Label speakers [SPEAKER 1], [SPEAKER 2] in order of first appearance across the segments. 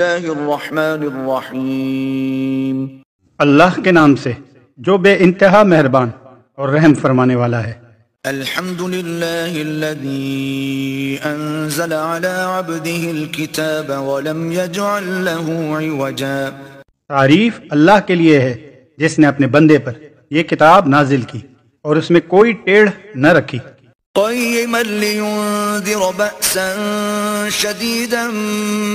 [SPEAKER 1] اللہ الرحمن الرحیم،
[SPEAKER 2] اللہ کے نام سے جو بے انتہا مہربان اور رحم فرمانے والا ہے۔
[SPEAKER 1] الحمد للہ الذی انزل علی عبده الکتاب ولم یجعل له عوجا۔
[SPEAKER 2] تعریف اللہ کے لیے ہے جس نے اپنے بندے پر یہ کتاب نازل کی اور اس میں کوئی ٹیڑھ نہ رکھی،
[SPEAKER 1] قیما لینذر بأسا شدیدا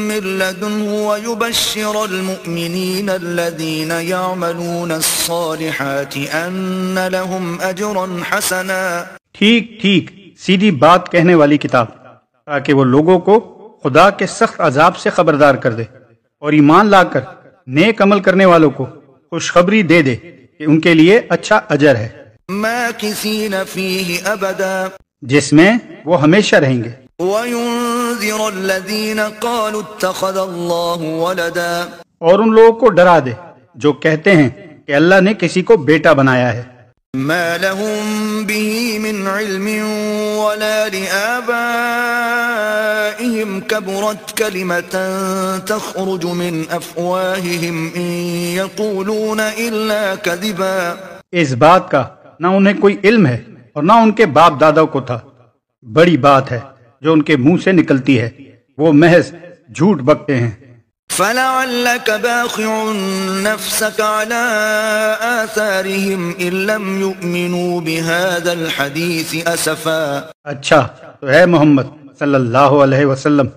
[SPEAKER 1] من لدنہ ویبشر المؤمنین الذین یعملون الصالحات ان لهم اجرا حسنا۔
[SPEAKER 2] ٹھیک ٹھیک سیدھی بات کہنے والی کتاب، تاکہ وہ لوگوں کو خدا کے سخت عذاب سے خبردار کر دے اور ایمان لا کر نیک عمل کرنے والوں کو خوشخبری دے دے کہ ان کے لیے اچھا اجر ہے،
[SPEAKER 1] ماکثین فیہ ابدا،
[SPEAKER 2] جس میں وہ ہمیشہ رہیں گے۔
[SPEAKER 1] وَيُنذِرَ الَّذِينَ قَالُوا اتَّخَذَ اللَّهُ وَلَدًا،
[SPEAKER 2] اور ان لوگوں کو ڈرا دے جو کہتے ہیں کہ اللہ نے کسی کو بیٹا بنایا ہے،
[SPEAKER 1] مَا لَهُم بِهِ مِنْ عِلْمٍ وَلَا لِآبَائِهِمْ كَبُرَتْ كَلِمَةً تَخْرُجُ مِنْ أَفْوَاهِهِمْ إِنْ يَقُولُونَ إِلَّا كَذِبًا۔
[SPEAKER 2] اس بات کا نہ انہیں کوئی علم ہے اور نہ ان کے باپ دادا کو تھا، بڑی بات ہے جو ان کے منہ سے نکلتی ہے، وہ محض جھوٹ بکتے ہیں۔
[SPEAKER 1] فَلَعَلَّكَ بَاخِعٌ نَفْسَكَ عَلَىٰ آثَارِهِمْ إِن لَّمْ يُؤْمِنُوا بِهَٰذَا الْحَدِيثِ أَسَفًا۔
[SPEAKER 2] اچھا تو اے محمد صلی اللہ علیہ وسلم،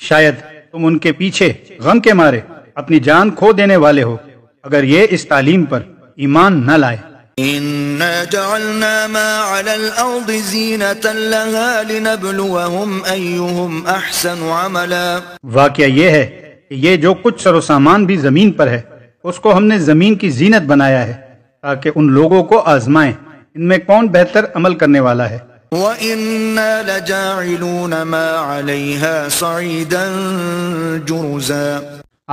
[SPEAKER 2] شاید تم ان کے پیچھے غم کے مارے اپنی جان کھو دینے والے ہو اگر یہ اس تعلیم پر ایمان نہ لائے۔
[SPEAKER 1] إِنَّا جَعَلْنَا مَا عَلَى الْأَرْضِ زِينَةً لَهَا لِنَبْلُوَهُمْ أَيُّهُمْ أَحْسَنُ عَمَلًا۔
[SPEAKER 2] واقعہ یہ ہے کہ یہ جو کچھ سر و سامان بھی زمین پر ہے اس کو ہم نے زمین کی زینت بنایا ہے تاکہ ان لوگوں کو آزمائیں ان میں کون بہتر عمل کرنے والا ہے۔
[SPEAKER 1] وَإِنَّا لَجَاعِلُونَ مَا عَلَيْهَا صَعِيدًا جُرُزًا۔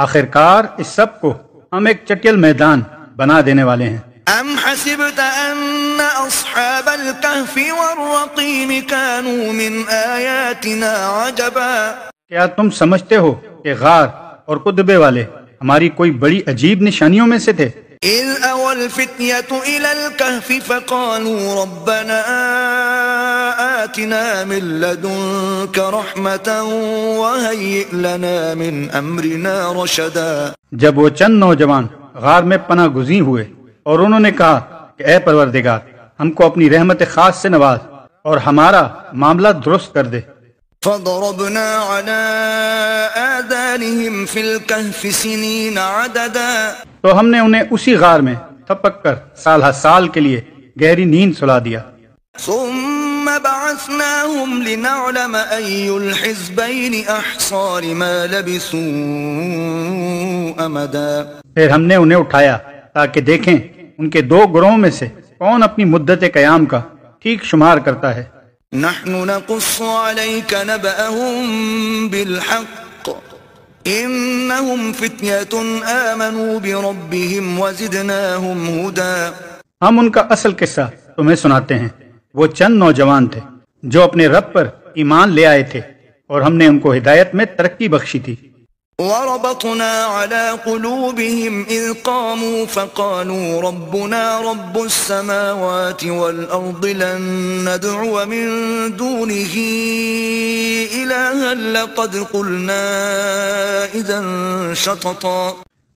[SPEAKER 2] آخر کار اس سب کو ہم ایک چٹیل میدان بنا دینے والے ہیں۔
[SPEAKER 1] ام حسبت ان اصحاب الكهف والرقيم كانوا من آیاتنا عجبا۔
[SPEAKER 2] کیا تم سمجھتے ہو کہ غار اور قطبے والے ہماری کوئی بڑی عجیب نشانیوں میں سے تھے؟
[SPEAKER 1] اذ اوى الفتية الى الكهف فقالوا ربنا آتنا من لدنك رحمة وهيئ لنا من امرنا رشدا۔
[SPEAKER 2] جب وہ چند نوجوان غار میں پناہ گزین ہوئے اور انہوں نے کہا کہ اے پروردگار ہم کو اپنی رحمت خاص سے نواز اور ہمارا معاملہ درست کر دے۔
[SPEAKER 1] فضربنا على آذانهم في الكهف سنين عددا،
[SPEAKER 2] تو ہم نے انہیں اسی غار میں تھپک کر سال ہر سال کے لیے گہری نیند سلا دیا۔
[SPEAKER 1] ثم بعثناهم لنعلم أي الحزبين أحصى لما لبثوا أمدا۔
[SPEAKER 2] پھر ہم نے انہیں اٹھایا تاکہ دیکھیں ان کے دو گروہوں میں سے کون اپنی مدت قیام کا ٹھیک شمار کرتا ہے۔
[SPEAKER 1] نحن نقص عليك نبأهم بالحق إنهم فتية آمنوا بربهم وزدناهم هدى۔
[SPEAKER 2] ہم ان کا اصل قصہ تمہیں سناتے ہیں، وہ چند نوجوان تھے جو اپنے رب پر ایمان لے آئے تھے اور ہم نے ان کو ہدایت میں ترقی بخشی تھی۔
[SPEAKER 1] وربطنا على قلوبهم إذ قاموا فقالوا ربنا رب السماوات والأرض لن ندعو من دونه إلها لقد قلنا إذا شططا۔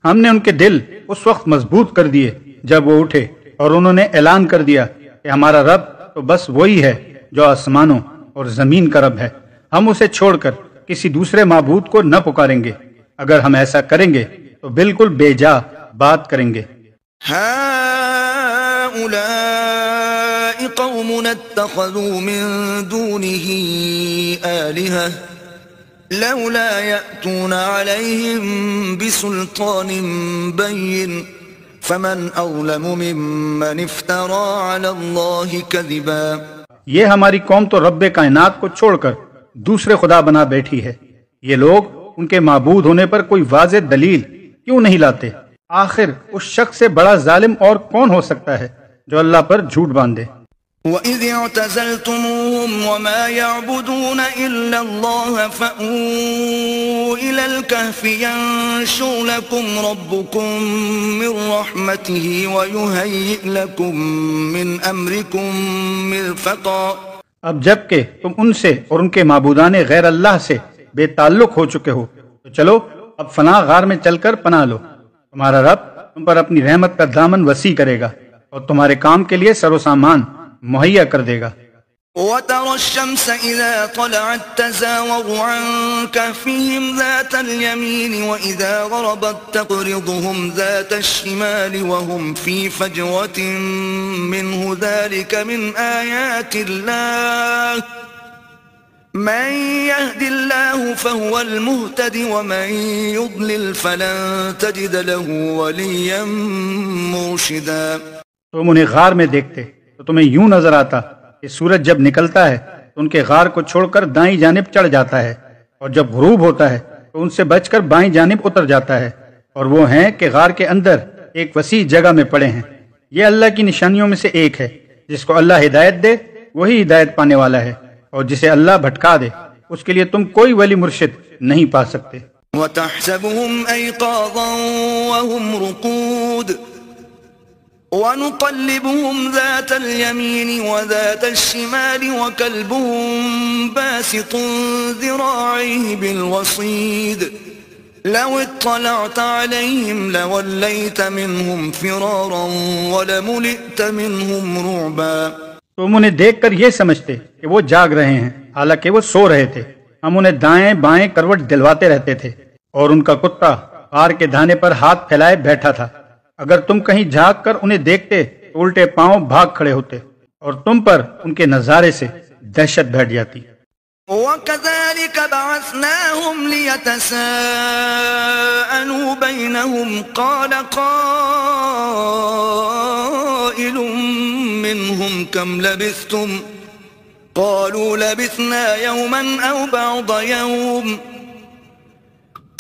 [SPEAKER 2] ہم نے ان کے دل اس وقت مضبوط کر دیے جب وہ اٹھے اور انہوں نے اعلان کر دیا کہ ہمارا رب تو بس وہی ہے جو آسمانوں اور زمین کا رب ہے، ہم اسے چھوڑ کر کسی دوسرے معبود کو نہ پکاریں گے، اگر ہم ایسا کریں گے تو بالکل بے جا بات کریں گے۔
[SPEAKER 1] هؤلاء قومنا اتخذوا من دونه آلهة لولا يأتون عليهم بسلطان بين فمن أظلم ممن افترى على الله كذبا۔
[SPEAKER 2] یہ ہماری قوم تو رب کائنات کو چھوڑ کر دوسرے خدا بنا بیٹھی ہے، یہ لوگ ان کے معبود ہونے پر کوئی واضح دلیل کیوں نہیں لاتے؟ آخر اس شخص سے بڑا ظالم اور کون ہو سکتا ہے جو اللہ پر جھوٹ باندھے؟
[SPEAKER 1] وَإِذِ اعْتَزَلْتُمُوهُمْ وَمَا يَعْبُدُونَ إِلَّا اللَّهَ فَأْوُوا إِلَى الْكَهْفِ يَنشُرْ لَكُمْ رَبُّكُمْ مِنْ رَحْمَتِهِ وَيُهَيِّئْ لَكُمْ مِنْ أَمْرِكُمْ مِرْفَقًا۔
[SPEAKER 2] اب جب کہ تم ان سے اور ان کے معبودان غیر اللہ سے بے تعلق ہو چکے ہو تو چلو اب فلاں غار میں چل کر پناہ لو، تمہارا رب تم پر اپنی رحمت کا دامن وسیع کرے گا اور تمہارے کام کے لیے سر و سامان مہیا کر دے گا۔
[SPEAKER 1] وَتَرَى الشَّمْسَ إِذَا طَلَعَتْ تَزَاوَرُ عَنْ كَهْفِهِمْ ذَاتَ الْيَمِينِ وَإِذَا غَرَبَتْ تَقْرِضُهُمْ ذَاتَ الشِّمَالِ وَهُمْ فِي فَجْوَةٍ مِّنْهُ ذَلِكَ مِنْ آيَاتِ اللَّهِ مَنْ يَهْدِ اللَّهُ فَهُوَ الْمُهْتَدِ وَمَنْ يُضْلِلْ فَلَنْ تَجِدَ لَهُ وَلِيًّا مُرْشِدًا۔
[SPEAKER 2] تم انہیں غار میں دیکھتے تو تمہیں یوں نظر آتا کہ سورج جب نکلتا ہے تو ان کے غار کو چھوڑ کر دائیں جانب چڑھ جاتا ہے، اور جب غروب ہوتا ہے تو ان سے بچ کر بائیں جانب اتر جاتا ہے، اور وہ ہیں کہ غار کے اندر ایک وسیع جگہ میں پڑے ہیں۔ یہ اللہ کی نشانیوں میں سے ایک ہے، جس کو اللہ ہدایت دے وہی ہدایت پانے والا ہے، اور جسے اللہ بھٹکا دے اس کے لیے تم کوئی ولی مرشد نہیں پا سکتے۔
[SPEAKER 1] وَتَحْسَبُهُمْ أَيْقَاظًا وَهُمْ رُقُودٌ وَنُقَلِّبُهُمْ ذَاتَ الْيَمِينِ وَذَاتَ الشِّمَالِ وَكَلْبُهُمْ بَاسِطٌ ذِرَاعَيْهِ بِالْوَصِيدِ لَوِ اطَّلَعْتَ عَلَيْهِمْ لَوَلَّيْتَ مِنْهُمْ فِرَارًا وَلَمُلِئْتَ مِنْهُمْ رُعْبًا۔
[SPEAKER 2] تم انہیں دیکھ کر یہ سمجھتے کہ وہ جاگ رہے ہیں، حالانکہ وہ سو رہے تھے۔ ہم انہیں دائیں بائیں کروٹ دلواتے رہتے تھے، اور ان کا کتا غار کے دھانے پر ہاتھ پھیلائے بیٹھا تھا۔ اگر تم کہیں جھانک کر انہیں دیکھتے تو الٹے پاؤں بھاگ کھڑے ہوتے، اور تم پر ان کے نظارے سے دہشت بیٹھ جاتی۔
[SPEAKER 1] وَكَذَلِكَ بَعَثْنَاهُمْ لِيَتَسَاءَلُوا بَيْنَهُمْ قَالَ قَائِلٌ مِّنْهُمْ كَمْ لَبِثْتُمْ قَالُوا لَبِثْنَا يَوْمًا أَوْ بَعْضَ يَوْمٍ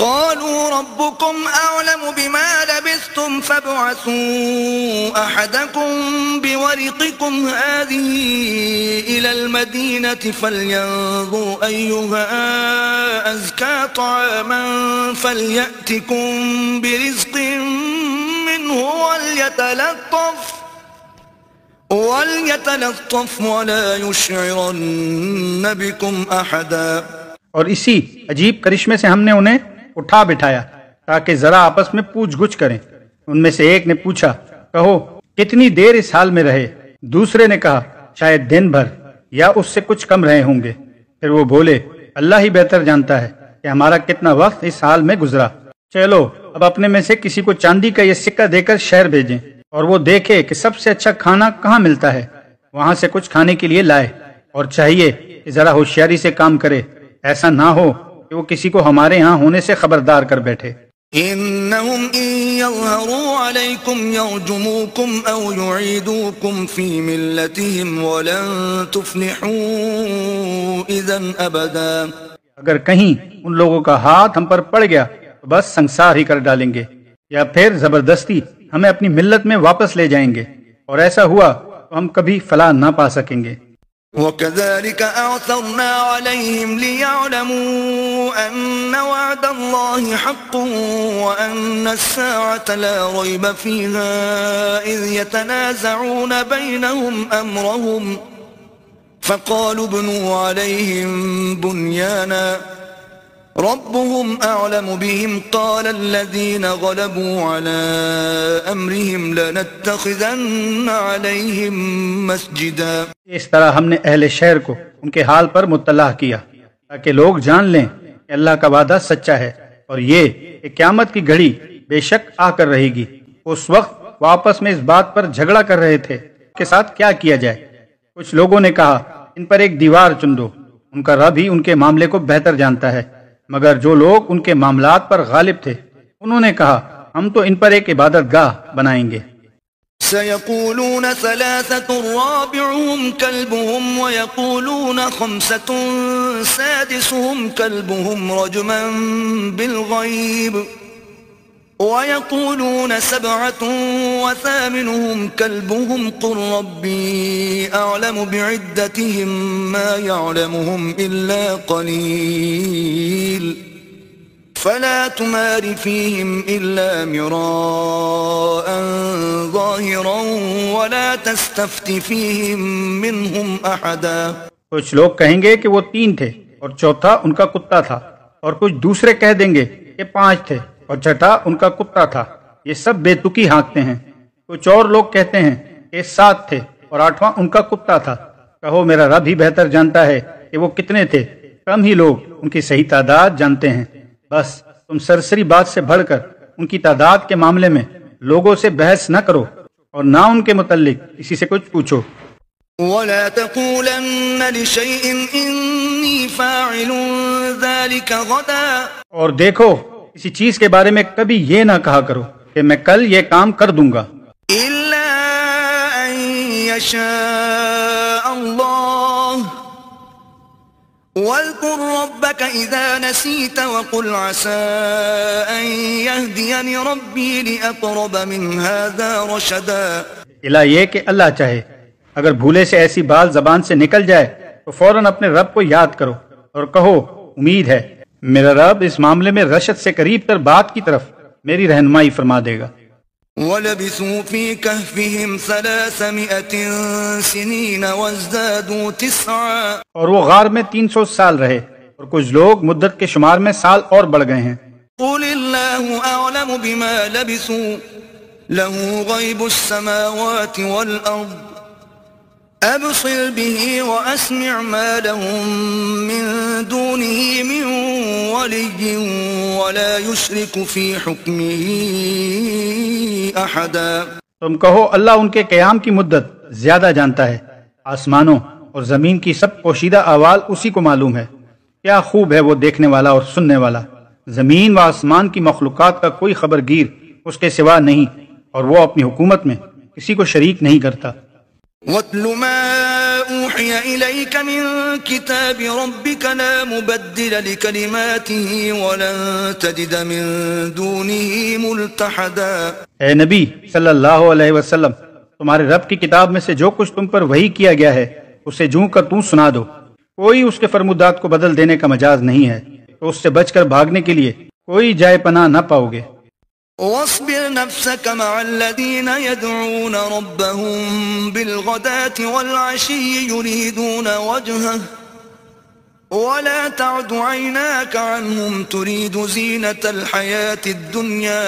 [SPEAKER 1] قالوا ربكم أعلم بما لبثتم فابعثوا أحدكم بورقكم هذه إلى المدينة فلينظر أيها أزكى طعاما فليأتكم برزق منه وليتلطف ولا يشعرن بكم أحدا۔
[SPEAKER 2] اور اسی عجیب کرشمے سے ہم نے انہیں اٹھا بٹھایا تاکہ ذرا آپس میں پوچھ گچھ کریں۔ ان میں سے ایک نے پوچھا، کہو کتنی دیر اس حال میں رہے؟ دوسرے نے کہا شاید دن بھر یا اس سے کچھ کم رہے ہوں گے۔ پھر وہ بولے اللہ ہی بہتر جانتا ہے کہ ہمارا کتنا وقت اس حال میں گزرا۔ چلو اب اپنے میں سے کسی کو چاندی کا یہ سکہ دے کر شہر بھیجیں، اور وہ دیکھے کہ سب سے اچھا کھانا کہاں ملتا ہے، وہاں سے کچھ کھانے کے لیے لائے، اور چاہیے کہ ذرا ہوشیاری سے کام کرے، ایسا نہ ہو کہ وہ کسی کو ہمارے ہاں ہونے سے خبردار کر بیٹھے۔
[SPEAKER 1] إنهم إن يظهروا عليكم يرجموكم أو يعيدوكم في ملتهم ولن تفلحوا إذا أبدا۔
[SPEAKER 2] اگر کہیں ان لوگوں کا ہاتھ ہم پر پڑ گیا تو بس سنسار ہی کر ڈالیں گے، یا پھر زبردستی ہمیں اپنی ملت میں واپس لے جائیں گے، اور ایسا ہوا تو ہم کبھی فلاح نہ پا سکیں گے۔
[SPEAKER 1] وَكَذَلِكَ أَعْثَرْنَا عَلَيْهِمْ لِيَعْلَمُوا أَنَّ وَعْدَ اللَّهِ حَقٌّ وَأَنَّ السَّاعَةَ لَا رَيْبَ فِيهَا إِذْ يَتَنَازَعُونَ بَيْنَهُمْ أَمْرَهُمْ فَقَالُوا ابْنُوا عَلَيْهِمْ بُنْيَانًا ربهم أعلم بهم قال الذين غلبوا على أمرهم لنتخذن عليهم مسجدا۔
[SPEAKER 2] اس طرح ہم نے اہل شہر کو ان کے حال پر مطلع کیا تاکہ لوگ جان لیں کہ اللہ کا وعدہ سچا ہے، اور یہ کہ قیامت کی گھڑی بے شک آ کر رہے گی۔ اس وقت وہ آپس میں اس بات پر جھگڑا کر رہے تھے کے ساتھ کیا کیا جائے۔ کچھ لوگوں نے کہا ان پر ایک دیوار چن دو، ان کا رب ہی ان کے معاملے کو بہتر جانتا ہے۔ مگر جو لوگ ان کے معاملات پر غالب تھے انہوں نے کہا ہم تو ان پر ایک عبادت گاہ بنائیں گے۔
[SPEAKER 1] سيقولون ثلاثة رابعهم كلبهم ويقولون خمسة سادسهم كلبهم رجما بالغيب ويقولون 7 وثامنهم كلبهم قل ربي أعلم بعدتهم ما يعلمهم إلا قليل فلا تمار فيهم إلا مراء ظاهرا ولا تستفت فيهم منهم أحدا.
[SPEAKER 2] کچھ لوگ کہیں گے کہ وہ 3 تھے اور چوتھا ان کا کتا تھا، اور کچھ دوسرے کہہ دیں گے کہ 5 تھے اور چھٹا ان کا کتا تھا. یہ سب بے تکی ہانکتے ہیں. کچھ اور لوگ کہتے ہیں کہ 7 تھے اور 8واں ان کا کتا تھا. کہو میرا رب ہی بہتر جانتا ہے کہ وہ کتنے تھے. کم ہی لوگ ان کی صحیح تعداد جانتے ہیں. بس تم سرسری بات سے بڑھ کر ان کی تعداد کے معاملے میں لوگوں سے بحث نہ کرو اور نہ ان کے متعلق کسی سے کچھ پوچھو.
[SPEAKER 1] ولا تقولن لشيء إني فاعل ذلك غدا.
[SPEAKER 2] اور دیکھو کسی چیز کے بارے میں کبھی یہ نہ کہا کرو کہ میں کل یہ کام کر دوں گا.
[SPEAKER 1] إلا أن يشاء الله. واذكر ربك إذا نسيت وقل عسى أن يهديني ربي لأقرب من هذا رشدا.
[SPEAKER 2] الا یہ کہ اللہ چاہے اگر بھولے سے ایسی بات زبان سے نکل جائے تو فوراً اپنے رب کو یاد کرو اور کہو امید ہے میرا رب اس معاملے میں رشد سے قریب تر بات کی طرف میری رہنمائی فرما دے گا.
[SPEAKER 1] وَلَبِثُوا فِي كَهْفِهِمْ 300 سِنِينَ وَازْدَادُوا 9.
[SPEAKER 2] اور وہ غار میں 300 سال رہے اور کچھ لوگ مدت کے شمار میں سال اور بڑھ گئے ہیں.
[SPEAKER 1] قُلِ اللَّهُ أَعْلَمُ بِمَا لَبِثُوا لَهُ غَيْبُ السَّمَاوَاتِ وَالْأَرْضِ أَبْصِرْ بِهِ وَأَسْمِعْ مَا لَهُم مِّن دُونِهِ مِن وَلِيٍّ وَلَا يُشْرِكُ فِي حُكْمِهِ أَحَدًا.
[SPEAKER 2] تم کہو اللہ ان کے قیام کی مدت زیادہ جانتا ہے. آسمانوں اور زمین کی سب پوشیدہ احوال اسی کو معلوم ہے. کیا خوب ہے وہ دیکھنے والا اور سننے والا. زمین و آسمان کی مخلوقات کا کوئی خبرگیر اس کے سوا نہیں، اور وہ اپنی حکومت میں کسی کو شریک نہیں کرتا.
[SPEAKER 1] وَاتْلُ مَا أُوحِيَ إِلَيْكَ مِن كِتَابِ رَبِّكَ لَا مُبَدِّلَ لِكَلِمَاتِهِ وَلَن تَجِدَ مِن دُونِهِ مُلْتَحَدًا.
[SPEAKER 2] اے نبی صلی اللہ علیہ وسلم، تمہارے رب کی کتاب میں سے جو کچھ تم پر وحی کیا گیا ہے اسے جوں کر تم سنا دو. کوئی اس کے فرمودات کو بدل دینے کا مجاز نہیں ہے، تو اس سے بچ کر بھاگنے کے لیے کوئی جائے پناہ نہ پاؤ گے.
[SPEAKER 1] واصبر نفسك مع الذين يدعون ربهم بالغداة والعشي يريدون وجهه ولا تعد عيناك عنهم تريد زينة الحياة الدنيا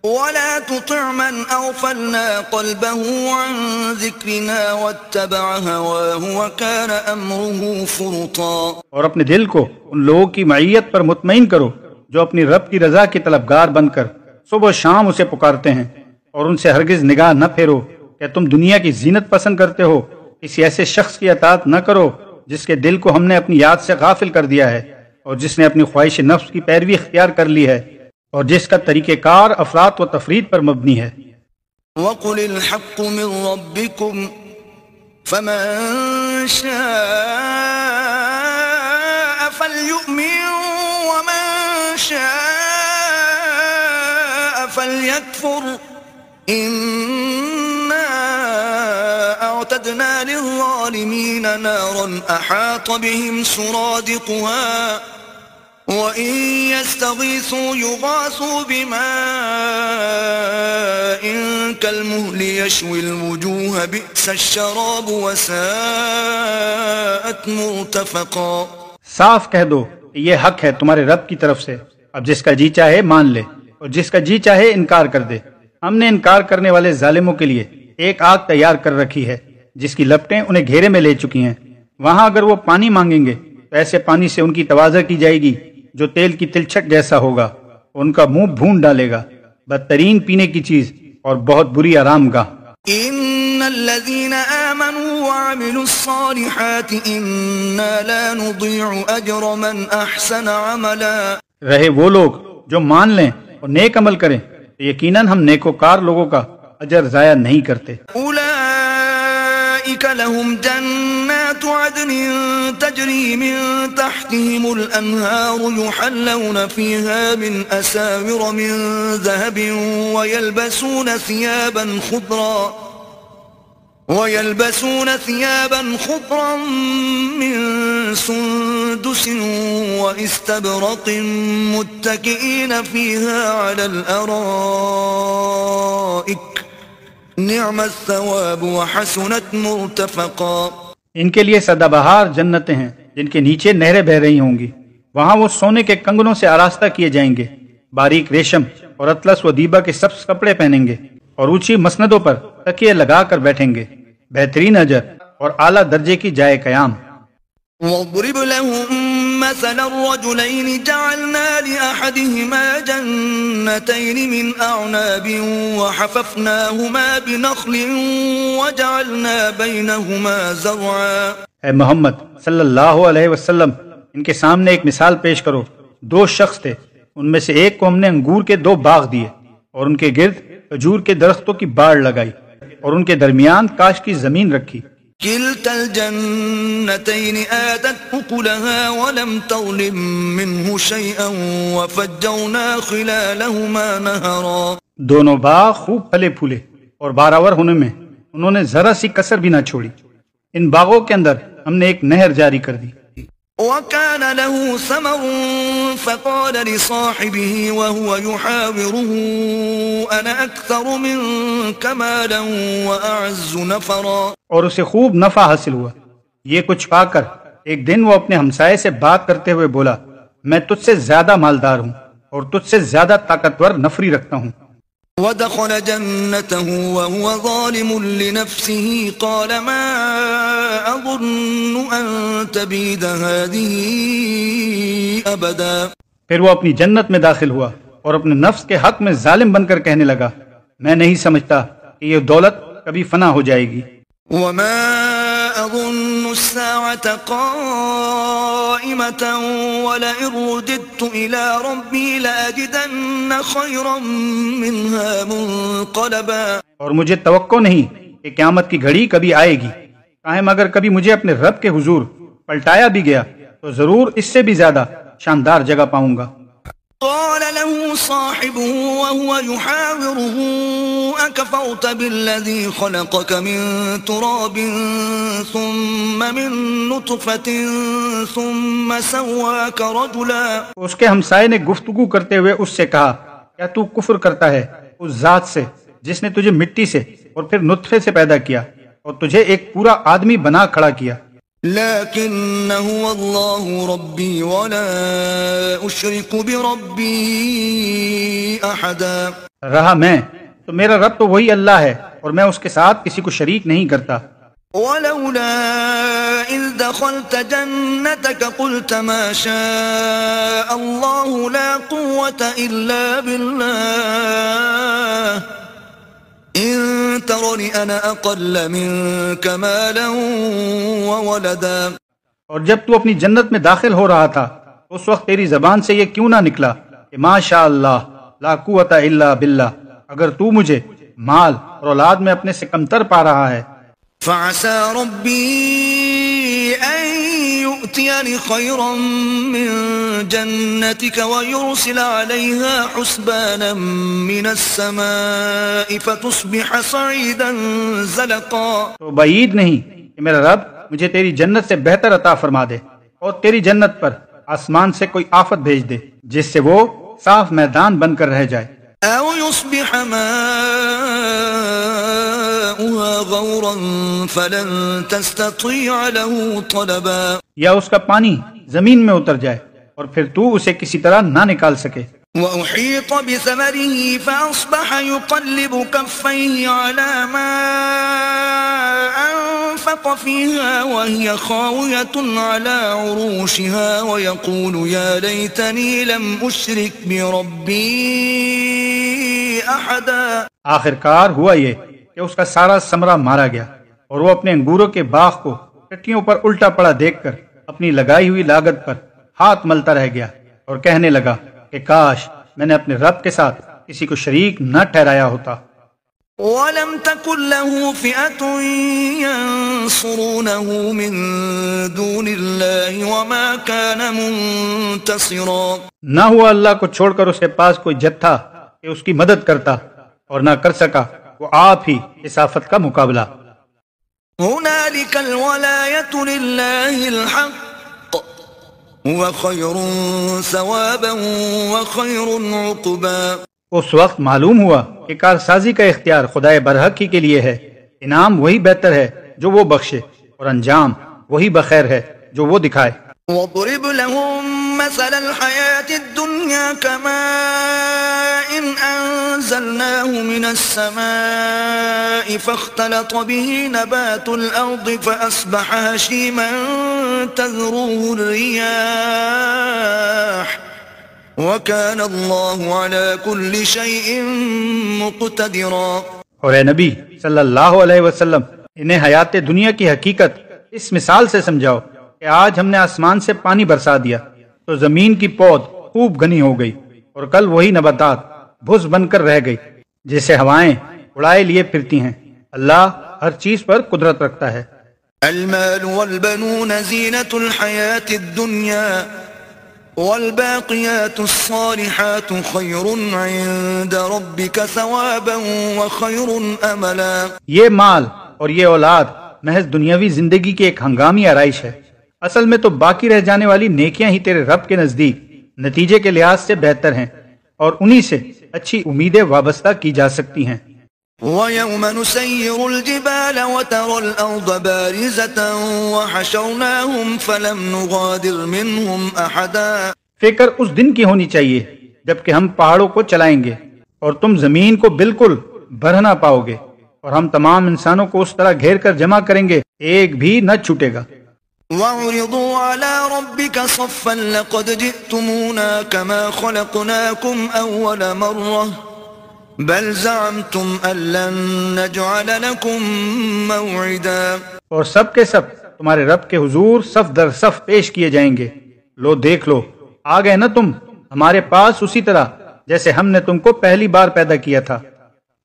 [SPEAKER 1] ولا تطع من أغفلنا قلبه عن ذكرنا واتبع هواه وكان أمره فرطا.
[SPEAKER 2] اور اپنے دل کو ان لوگوں کی معیت پر مطمئن کرو جو اپنی رب کی رضا کے طلبگار بن کر صبح و شام اسے پکارتے ہیں، اور ان سے ہرگز نگاہ نہ پھیرو کہ تم دنیا کی زینت پسند کرتے ہو. کسی ایسے شخص کی اطاعت نہ کرو جس کے دل کو ہم نے اپنی یاد سے غافل کر دیا ہے، اور جس نے اپنی خواہش نفس کی پیروی اختیار کر لی ہے، اور جس کا طریقہ کار افراط و تفرید پر مبنی ہے.
[SPEAKER 1] وَقُلِ الْحَقُّ مِن رَّبِّكُمْ فَمَن شَاءَ فَلْيُؤْمِن وَمَن شَاءَ فَلْيَكْفُرْ إِنَّا أَعْتَدْنَا لِلظَّالِمِينَ نَارًا أَحَاطَ بِهِمْ سُرَادِقُهَا وَإِن يَسْتَغِيثُوا يُغَاثُوا بِمَاءٍ كَالْمُهْلِ يَشْوِي الْوُجُوهَ بِئْسَ الشَّرَابُ وَسَاءَتْ مُرْتَفَقًا.
[SPEAKER 2] صاف کہہ دو کہ یہ حق ہے تمہارے رب کی طرف سے. اب جس کا جی چاہے مان لے اور جس کا جی چاہے انکار کر دے. ہم نے انکار کرنے والے ظالموں کے لیے ایک آگ تیار کر رکھی ہے جس کی لپٹیں انہیں گھیرے میں لے چکی ہیں. وہاں اگر وہ پانی مانگیں گے تو ایسے پانی سے ان کی توازہ کی جائے گی جو تیل کی تلچھٹ جیسا ہوگا. ان کا منہ بھون ڈالے گا. بدترین پینے کی چیز اور بہت بری آرام گاہ.
[SPEAKER 1] ان الذين امنوا وعملوا الصالحات انا لا نضيع اجر من احسن عملا.
[SPEAKER 2] رہے وہ لوگ جو مان لیں اور نیک عمل کریں تو یقیناً ہم نیکوکار لوگوں کا اجر ضائع نہیں کرتے.
[SPEAKER 1] أولئك لهم جنات عدن تجري من تحتهم الأنهار يحلون فيها من أساور من ذهب ويلبسون ثيابا خضرا من سندس واستبرق متكئين فيها على الأرائك نعم الثواب وحسنت مرتفقا.
[SPEAKER 2] ان کے لیے سدا بہار جنتیں ہیں جن کے نیچے نہریں بہ رہی ہوں گی. وہاں وہ سونے کے کنگنوں سے آراستہ کیے جائیں گے، باریک ریشم اور اطلس و دیبا کے سبز کپڑے پہنیں گے اور اونچی مسندوں پر تکیے لگا کر بیٹھیں گے. بہترین اجر اور اعلیٰ درجے کی جائے قیام.
[SPEAKER 1] وَاضْرِبْ لَهُم مَّثَلَ الرَّجُلَيْنِ جَعَلْنَا لِأَحَدِهِمَا جَنَّتَيْنِ مِنْ أَعْنَابٍ وَحَفَفْنَاهُمَا بِنَخْلٍ وَجَعَلْنَا بَيْنَهُمَا زَرْعًا.
[SPEAKER 2] اے محمد صلی اللہ علیہ وسلم، ان کے سامنے ایک مثال پیش کرو. دو شخص تھے، ان میں سے ایک کو ہم نے انگور کے 2 باغ دیے اور ان کے گرد کھجور کے درختوں کی باڑ لگائی اور ان کے درمیان کاش کی زمین رکھی.
[SPEAKER 1] كلتا الجنتين آتت أكلها ولم تظلم منه شيئا وفجرنا خلالهما نهرا.
[SPEAKER 2] دونوں باغ خوب پھلے پھولے اور بارآور ہونے میں انہوں نے ذرا سی کسر بھی نہ چھوڑی. ان باغوں کے اندر ہم نے ایک نہر جاری کر دی.
[SPEAKER 1] وكان له ثمر فقال لصاحبه وهو يحاوره أنا أكثر منك مالا وأعز نفرا.
[SPEAKER 2] اور اسے خوب نفع حاصل ہوا. یہ کچھ پا کر ایک دن وہ اپنے ہمسائے سے بات کرتے ہوئے بولا، میں تجھ سے زیادہ مالدار ہوں اور تجھ سے زیادہ طاقتور نفری رکھتا ہوں.
[SPEAKER 1] ودخل جنته وهو ظالم لنفسه قال ما أظن أن تبيد هذه أبدا.
[SPEAKER 2] پھر وہ اپنی جنت میں داخل ہوا اور اپنے نفس کے حق میں ظالم بن کر کہنے لگا، میں نہیں سمجھتا کہ یہ دولت کبھی فنا ہو جائے گی.
[SPEAKER 1] وما أظن الساعة قائمة ولئن رددت إلى ربي لأجدن خيرا منها منقلبا.
[SPEAKER 2] اور مجھے توقع نہیں کہ قیامت کی گھڑی کبھی آئے گی، تاہم اگر کبھی مجھے اپنے رب کے حضور پلٹایا بھی گیا تو ضرور اس سے بھی زیادہ شاندار جگہ پاؤں گا.
[SPEAKER 1] قال له صاحبه وهو يحاوره أكفرت بالذي خلقك من تراب ثم من نطفة ثم سواك رجلا.
[SPEAKER 2] اس کے ہمسائے نے گفتگو کرتے ہوئے اس سے کہا، کیا تو کفر کرتا ہے اس ذات سے جس نے تجھے مٹی سے اور پھر نطفے سے پیدا کیا اور تجھے ایک پورا آدمی بنا کھڑا کیا.
[SPEAKER 1] لكن هو الله ربي ولا أشرك بربي أحدا.
[SPEAKER 2] رہا میں تو میرا رب تو وہی اللہ ہے اور میں اس کے ساتھ کسی کو شریک نہیں کرتا.
[SPEAKER 1] ولولا إذ دخلت جنتك قلت ما شاء الله لا قوة إلا بالله إن ترني أنا أقل منك مالا وولدا.
[SPEAKER 2] اور جب تو اپنی جنت میں داخل ہو رہا تھا اس وقت تیری زبان سے یہ کیوں نہ نکلا کہ ما شاء اللہ لا قوت الا باللہ، اگر تو مجھے مال اور اولاد میں اپنے سے کمتر پا رہا ہے.
[SPEAKER 1] فعسى ربي أن يؤتيني خيرا من جنتك ويرسل عليها حسبانا من السماء فتصبح صعيدا زلقا.
[SPEAKER 2] تو بعید نہیں کہ میرا رب مجھے تیری جنت سے بہتر عطا فرما دے اور تیری جنت پر آسمان سے کوئی آفت بھیج دے جس سے وہ صاف میدان بن کر رہ جائے.
[SPEAKER 1] أو يصبح ماؤها غورا فلن تستطيع له طلبا.
[SPEAKER 2] یا اس کا پانی زمین میں اتر جائے اور پھر تو اسے کسی طرح نہ نکال سکے.
[SPEAKER 1] وأحيط بثمره فأصبح يقلب كفيه على ما أنفق فيها وهي خاوية على عروشها ويقول يا ليتني لم أشرك بربي أحدا.
[SPEAKER 2] آخر کار ہوا یہ کہ اس کا سارا ثمرہ مارا گیا اور وہ اپنے انگوروں کے باغ کو ٹٹیوں پر الٹا پڑا دیکھ کر اپنی لگائی ہوئی لاگت پر ہاتھ ملتا رہ گیا اور کہنے لگا کہ کاش میں نے اپنے رب کے ساتھ کسی کو شریک نہ ٹھہرایا ہوتا.
[SPEAKER 1] وَلَمْ تَكُنْ لَهُ فِئَةٌ يَنصُرُونَهُ مِن دُونِ اللَّهِ وَمَا كَانَ مُنتَصِرًا.
[SPEAKER 2] نہ ہوا اللہ کو چھوڑ کر اس کے پاس کوئی جتھا کہ اس کی مدد کرتا، اور نہ کر سکا وہ آپ ہی اس آفت کا مقابلہ.
[SPEAKER 1] هُنَالِكَ الْوَلَایَةُ لِلَّهِ الْحَقِّ هُوَ خَيْرٌ ثَوَابًا وَخَيْرٌ عُقْبًا.
[SPEAKER 2] اس وقت معلوم ہوا کہ کارسازی کا اختیار خدائے برحق ہی کے لیے ہے، انعام وہی بہتر ہے جو وہ بخشے، اور انجام وہی بخیر ہے جو وہ دکھائے.
[SPEAKER 1] وَاضْرِبْ لَهُم مَّثَلَ الْحَيَاةِ الدُّنْيَا كَمَاءٍ أَنزَلْنَاهُ مِنَ السَّمَاءِ فَاخْتَلَطَ بِهِ نَبَاتُ الْأَرْضِ فَأَصْبَحَ هَشِيمًا تَذْرُوهُ الرِّيَاحُ وَكَانَ اللَّهُ عَلَى كُلِّ شَيْءٍ مُقْتَدِرًا.
[SPEAKER 2] اور اے نبی صلی اللہ علیہ وسلم، انہیں حیات دنیا کی حقیقت اس مثال سے سمجھاؤ کہ آج ہم نے آسمان سے پانی برسا دیا تو زمین کی پود خوب گھنی ہو گئی، اور کل وہی نباتات بھس بن کر رہ گئی جسے ہوائیں اڑائے لیے پھرتی ہیں. اللہ ہر چیز پر قدرت رکھتا ہے.
[SPEAKER 1] المال والبنون زینة الحیاة الدنیا والباقیات الصالحات خیر عند ربک ثوابا وخیر املا. یہ
[SPEAKER 2] مال اور یہ اولاد محض دنیاوی زندگی کی ایک ہنگامی آرائش ہے، اصل میں تو باقی رہ جانے والی نیکیاں ہی تیرے رب کے نزدیک نتیجے کے لحاظ سے بہتر ہیں، اور انہی سے اچھی امیدیں وابستہ کی جا سکتی ہیں.
[SPEAKER 1] وَيَوْمَ نُسَيِّرُ الْجِبَالَ وَتَرَى الْأَرْضَ بَارِزَةً وَحَشَرْنَاهُمْ فَلَمْ نُغَادِرْ مِنْهُمْ أَحَدًا.
[SPEAKER 2] فکر اس دن کی ہونی چاہیے جبکہ ہم پہاڑوں کو چلائیں گے اور تم زمین کو بالکل بھر نہ پاؤ گے، اور ہم تمام انسانوں کو اس طرح گھیر کر جمع کریں گے ایک بھی نہ چھوٹے گا.
[SPEAKER 1] وَعُرِضُوا عَلَى رَبِّكَ صَفًّا لَقَدْ جِئْتُمُونَا كَمَا خَلَقْنَاكُمْ أَوَّلَ مَرَّةٍ بَلْ زَعَمْتُمْ أَن لَّن نَّجْعَلَ لَكُم مَّوْعِدًا.
[SPEAKER 2] اور سب کے سب تمہارے رب کے حضور صف در صف پیش کیے جائیں گے. لو دیکھ لو، آ گئے نا تم ہمارے پاس اسی طرح جیسے ہم نے تم کو پہلی بار پیدا کیا تھا.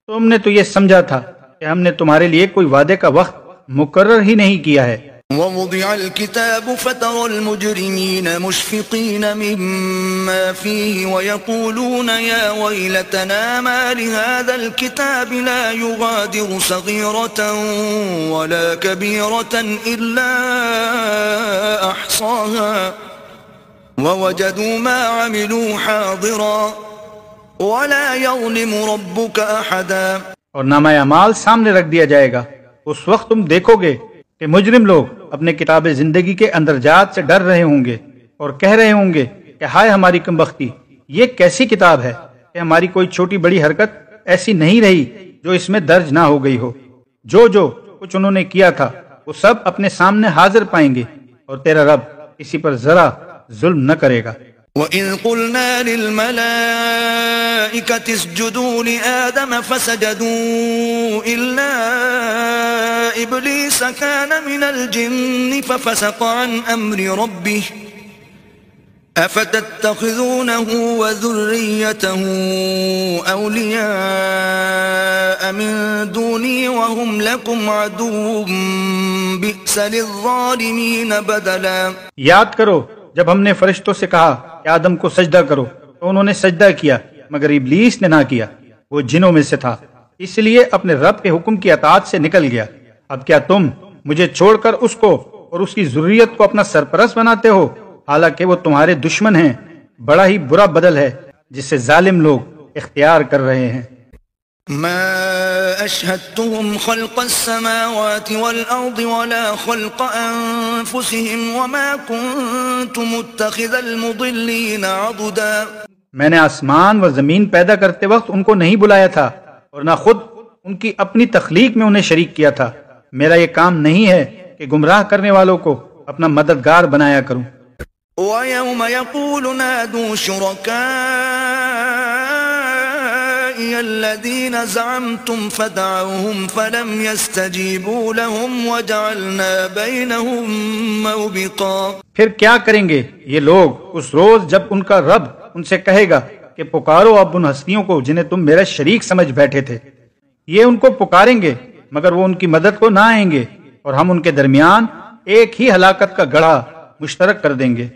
[SPEAKER 2] تم نے تو یہ سمجھا تھا کہ ہم نے تمہارے لیے کوئی وعدے کا وقت مقرر ہی نہیں کیا ہے.
[SPEAKER 1] وَوُضِعَ الْكِتَابُ فَتَرَى الْمُجْرِمِينَ مُشْفِقِينَ مِمَّا فِيهِ وَيَقُولُونَ يَا وَيْلَتَنَا مَا لِهَذَا الْكِتَابِ لَا يُغَادِرُ صَغِيرَةً وَلَا كَبِيرَةً إِلَّا أَحْصَاهَا وَوَجَدُوا مَا عَمِلُوا حَاضِرًا وَلَا يَظْلِمُ رَبُّكَ أَحَدًا.
[SPEAKER 2] اور نامہ اعمال سامنے رکھ دیا جائے گا. اس وقت تم دیکھو گے کہ مجرم لوگ اپنے کتاب زندگی کے اندرجات سے ڈر رہے ہوں گے اور کہہ رہے ہوں گے کہ ہائے ہماری کمبختی، یہ کیسی کتاب ہے کہ ہماری کوئی چھوٹی بڑی حرکت ایسی نہیں رہی جو اس میں درج نہ ہو گئی ہو. جو کچھ انہوں نے کیا تھا وہ سب اپنے سامنے حاضر پائیں گے، اور تیرا رب کسی پر ذرا ظلم نہ کرے گا.
[SPEAKER 1] وَإِذْ قُلْنَا لِلْمَلَائِكَةِ اسْجُدُوا لِآدَمَ فَسَجَدُوا إِلَّا إِبْلِيسَ كَانَ مِنَ الْجِنِّ فَفَسَقَ عَنْ أَمْرِ رَبِّهِ أَفَتَتَّخِذُونَهُ وَذُرِّيَّتَهُ أَوْلِيَاءَ مِن دُونِي وَهُمْ لَكُمْ عَدُوٌّ بِئْسَ لِلظَّالِمِينَ بَدَلًا.
[SPEAKER 2] یاد کرو جب ہم نے فرشتوں سے کہا کہ آدم کو سجدہ کرو تو انہوں نے سجدہ کیا، مگر ابلیس نے نہ کیا، وہ جنوں میں سے تھا، اس لیے اپنے رب کے حکم کی اطاعت سے نکل گیا. اب کیا تم مجھے چھوڑ کر اس کو اور اس کی ذریت کو اپنا سرپرست بناتے ہو، حالانکہ وہ تمہارے دشمن ہیں. بڑا ہی برا بدل ہے جسے ظالم لوگ اختیار کر رہے ہیں.
[SPEAKER 1] ما أشهدتهم خلق السماوات والأرض ولا خلق أنفسهم وما كنت متخذ المضلين عضدا.
[SPEAKER 2] میں نے آسمان و زمین پیدا کرتے وقت ان کو نہیں بلایا تھا اور نہ خود ان کی اپنی تخلیق میں انہیں شریک کیا تھا. میرا یہ کام نہیں ہے کہ گمراہ کرنے والوں کو اپنا مددگار بنایا کروں.
[SPEAKER 1] وَيَوْمَ يَقُولُ نَادُوا شُرَكَائِيَ الَّذِينَ زَعَمْتُمْ فَدَعَوْهُمْ فَلَمْ يَسْتَجِيبُوا لَهُمْ وَجَعَلْنَا بَيْنَهُمْ مَوْبِقًا.
[SPEAKER 2] پھر کیا کریں گے یہ لوگ اس روز جب ان کا رب ان سے کہے گا کہ پکارو اب ان ہستیوں کو جنہیں تم میرا شریک سمجھ بیٹھے تھے. یہ ان کو پکاریں گے مگر وہ ان کی مدد کو نہ آئیں گے، اور ہم ان کے درمیان ایک ہی ہلاکت کا گڑھا مشترک کر دیں گے۔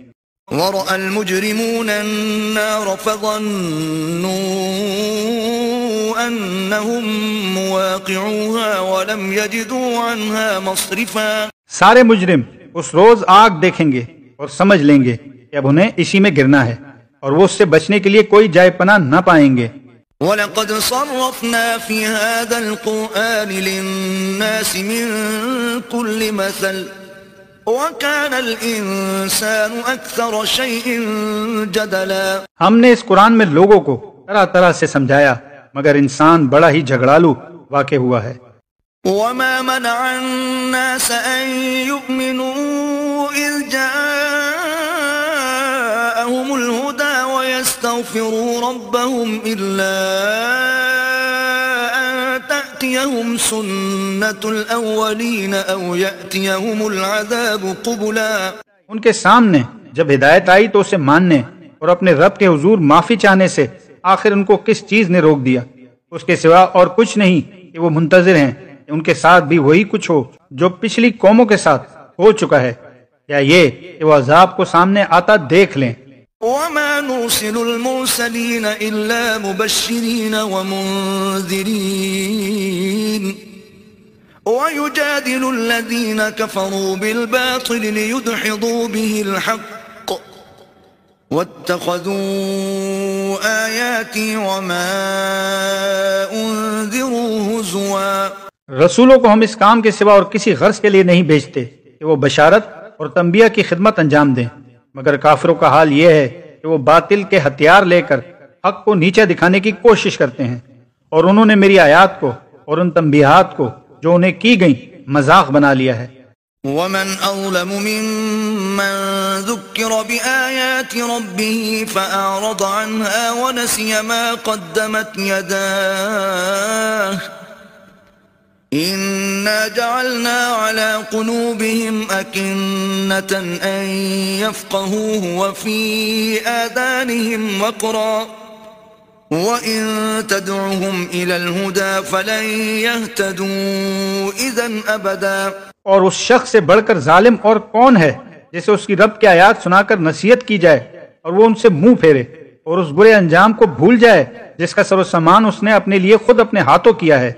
[SPEAKER 1] وَرَأَى الْمُجْرِمُونَ النَّارَ فَظَنُّوا أَنَّهُمْ مُوَاقِعُوهَا وَلَمْ يَجِدُوا عَنْهَا مَصْرِفًا۔ سارے مجرم اس روز آگ دیکھیں گے اور سمجھ لیں گے کہ اب انہیں اسی میں گرنا ہے، اور وہ اس سے بچنے کے لیے کوئی جائے پناہ نہ پائیں گے۔ وَلَقَدْ صَرَّفْنَا فِي هَذَا الْقُرْآنِ لِلنَّاسِ مِنْ كُلِّ مَثَلٍ وَكَانَ الْإِنسَانُ أَكْثَرَ شَيْءٍ جَدَلًا۔
[SPEAKER 2] ہم نے اس قرآن میں لوگوں کو طرح طرح سے سمجھایا، مگر انسان بڑا ہی جھگڑالو واقع ہوا ہے۔
[SPEAKER 1] وَمَا مَنَعَ النَّاسَ أَن يُؤْمِنُوا إِذْ جَاءَهُمُ الْهُدَى وَيَسْتَغْفِرُوا رَبَّهُمْ إِلَّا أَن تَأْتِيَهُمْ سُنَّةُ الْأَوَّلِينَ أَوْ يَأْتِيَهُمُ الْعَذَابُ قُبُلًا۔
[SPEAKER 2] ان کے سامنے جب ہدایت آئی تو اسے ماننے اور اپنے رب کے حضور معافی چاہنے سے آخر ان کو کس چیز نے روک دیا؟ اس کے سوا اور کچھ نہیں کہ وہ منتظر ہیں کہ ان کے ساتھ بھی وہی کچھ ہو جو پچھلی قوموں کے ساتھ ہو چکا ہے، یا یہ کہ وہ عذاب کو سامنے آتا دیکھ لیں۔
[SPEAKER 1] وَمَا نُرْسِلُ الْمُرْسَلِينَ إِلَّا مُبَشِّرِينَ وَمُنذِرِينَ وَيُجَادِلُ الَّذِينَ كَفَرُوا بِالْبَاطِلِ لِيُدْحِضُوا بِهِ الْحَقَّ وَاتَّخَذُوا آيَاتِي وَمَا أُنذِرُوا هُزُوًا۔
[SPEAKER 2] رسولوں کو ہم اس کام کے سوا اور کسی غرض کے لیے نہیں بھیجتے کہ وہ بشارت اور تنبیہ کی خدمت انجام دیں، مگر کافروں کا حال یہ ہے کہ وہ باطل کے ہتھیار لے کر حق کو نیچے دکھانے کی کوشش کرتے ہیں، اور انہوں نے میری آیات کو اور ان تنبیہات کو جو انہیں کی گئیں مذاق بنا لیا ہے۔
[SPEAKER 1] وَمَنْ أَظْلَمُ مِمَّنْ ذُكِّرَ بِآيَاتِ رَبِّهِ فَأَعْرَضَ عَنْهَا وَنَسِيَ مَا قَدَّمَتْ يَدَاهُ إِنَّا جَعَلْنَا عَلَى قُلُوبِهِمْ أَكِنَّةً أَن يَفْقَهُوهُ وَفِي آذَانِهِمْ وَقْرًا وَإِن تَدْعُهُمْ إِلَى الْهُدَى فَلَن يَهْتَدُوا إِذًا أَبَدًا۔
[SPEAKER 2] اور اس شخص سے بڑھ کر ظالم اور کون ہے جسے اس کی رب کی آیات سنا کر نصیحت کی جائے اور وہ ان سے منہ پھیرے اور اس برے انجام کو بھول جائے جس کا سر و سامان اس نے اپنے لیے خود اپنے ہاتھوں کیا ہے۔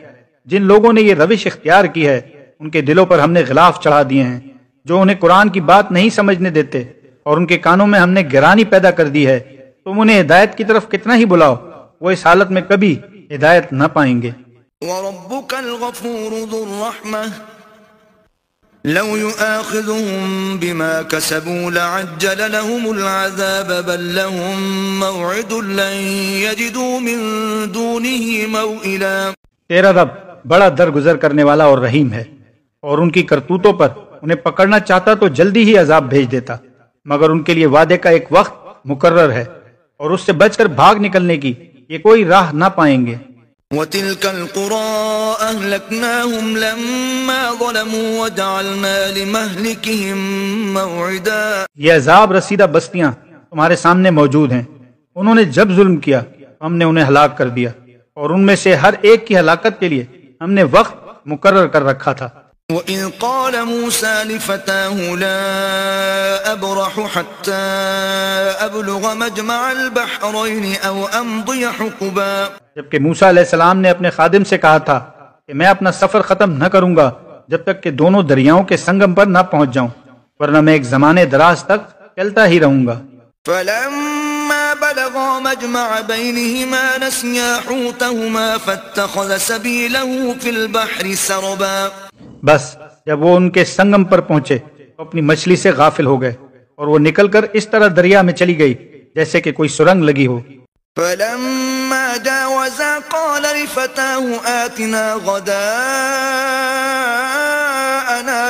[SPEAKER 2] جن لوگوں نے یہ روش اختیار کی ہے ان کے دلوں پر ہم نے غلاف چڑھا دیے ہیں جو انہیں قرآن کی بات نہیں سمجھنے دیتے، اور ان کے کانوں میں ہم نے گرانی پیدا کر دی ہے۔ تم انہیں ہدایت کی طرف کتنا ہی بلاؤ، وہ اس حالت میں کبھی ہدایت نہ پائیں گے۔
[SPEAKER 1] وَرَبُّكَ الْغَفُورُ ذُو الرَّحْمَةِ لَوْ يُؤَاخِذُهُم بِمَا كَسَبُوا لَعَجَّلَ لَهُمُ الْعَذَابَ بَل لَّهُم مَّوْعِدٌ لَّن يَجِدُوا مِن دُونِهِ مَوْئِلًا۔
[SPEAKER 2] تیرا رب بڑا درگزر کرنے والا اور رحیم ہے، اور ان کی کرتوتوں پر انہیں پکڑنا چاہتا تو جلدی ہی عذاب بھیج دیتا، مگر ان کے لیے وعدے کا ایک وقت مقرر ہے، اور اس سے بچ کر بھاگ نکلنے کی یہ کوئی راہ نہ پائیں گے۔
[SPEAKER 1] وَتِلْكَ الْقُرَىٰ أَهْلَكْنَاهُمْ لَمَّا ظَلَمُوا وَجَعَلْنَا لِمَهْلِكِهِم مَّوْعِدًا۔
[SPEAKER 2] یہ عذاب رسیدہ بستیاں تمہارے سامنے موجود ہیں، انہوں نے جب ظلم کیا ہم نے انہیں ہلاک کر دیا، اور ان میں سے ہر ایک کی ہلاکت کے لیے ہم نے وقت مقرر کر رکھا تھا۔
[SPEAKER 1] وَإِذْ قَالَ مُوسَىٰ لِفَتَاهُ لَا أَبْرَحُ حَتَّىٰ أَبْلُغَ مَجْمَعَ الْبَحْرَيْنِ أَوْ أَمْضِيَ حُقُبًا۔
[SPEAKER 2] جبکہ موسیٰ علیہ السلام نے اپنے خادم سے کہا تھا کہ میں اپنا سفر ختم نہ کروں گا جب تک کہ دونوں دریاؤں کے سنگم پر نہ پہنچ جاؤں، ورنہ میں ایک زمانے دراز تک چلتا ہی رہوں گا۔
[SPEAKER 1] فَلَمَّا بَلَغَا مَجْمَعَ بَيْنِهِمَا نَسِيَا حُوتَهُمَا فَاتَّخَذَ سَبِيلَهُ فِي الْبَحْرِ سَرَبًا۔ بس
[SPEAKER 2] جب وہ ان کے سنگم پر پہنچے تو اپنی مچھلی سے غافل ہو گئے، اور وہ نکل کر اس طرح دریا میں چلی گئی جیسے کہ کوئی سرنگ لگی ہو۔
[SPEAKER 1] فَلَمَّا جَاوَزَا قَالَ لِفَتَاهُ آتِنَا غَدَاءَنَا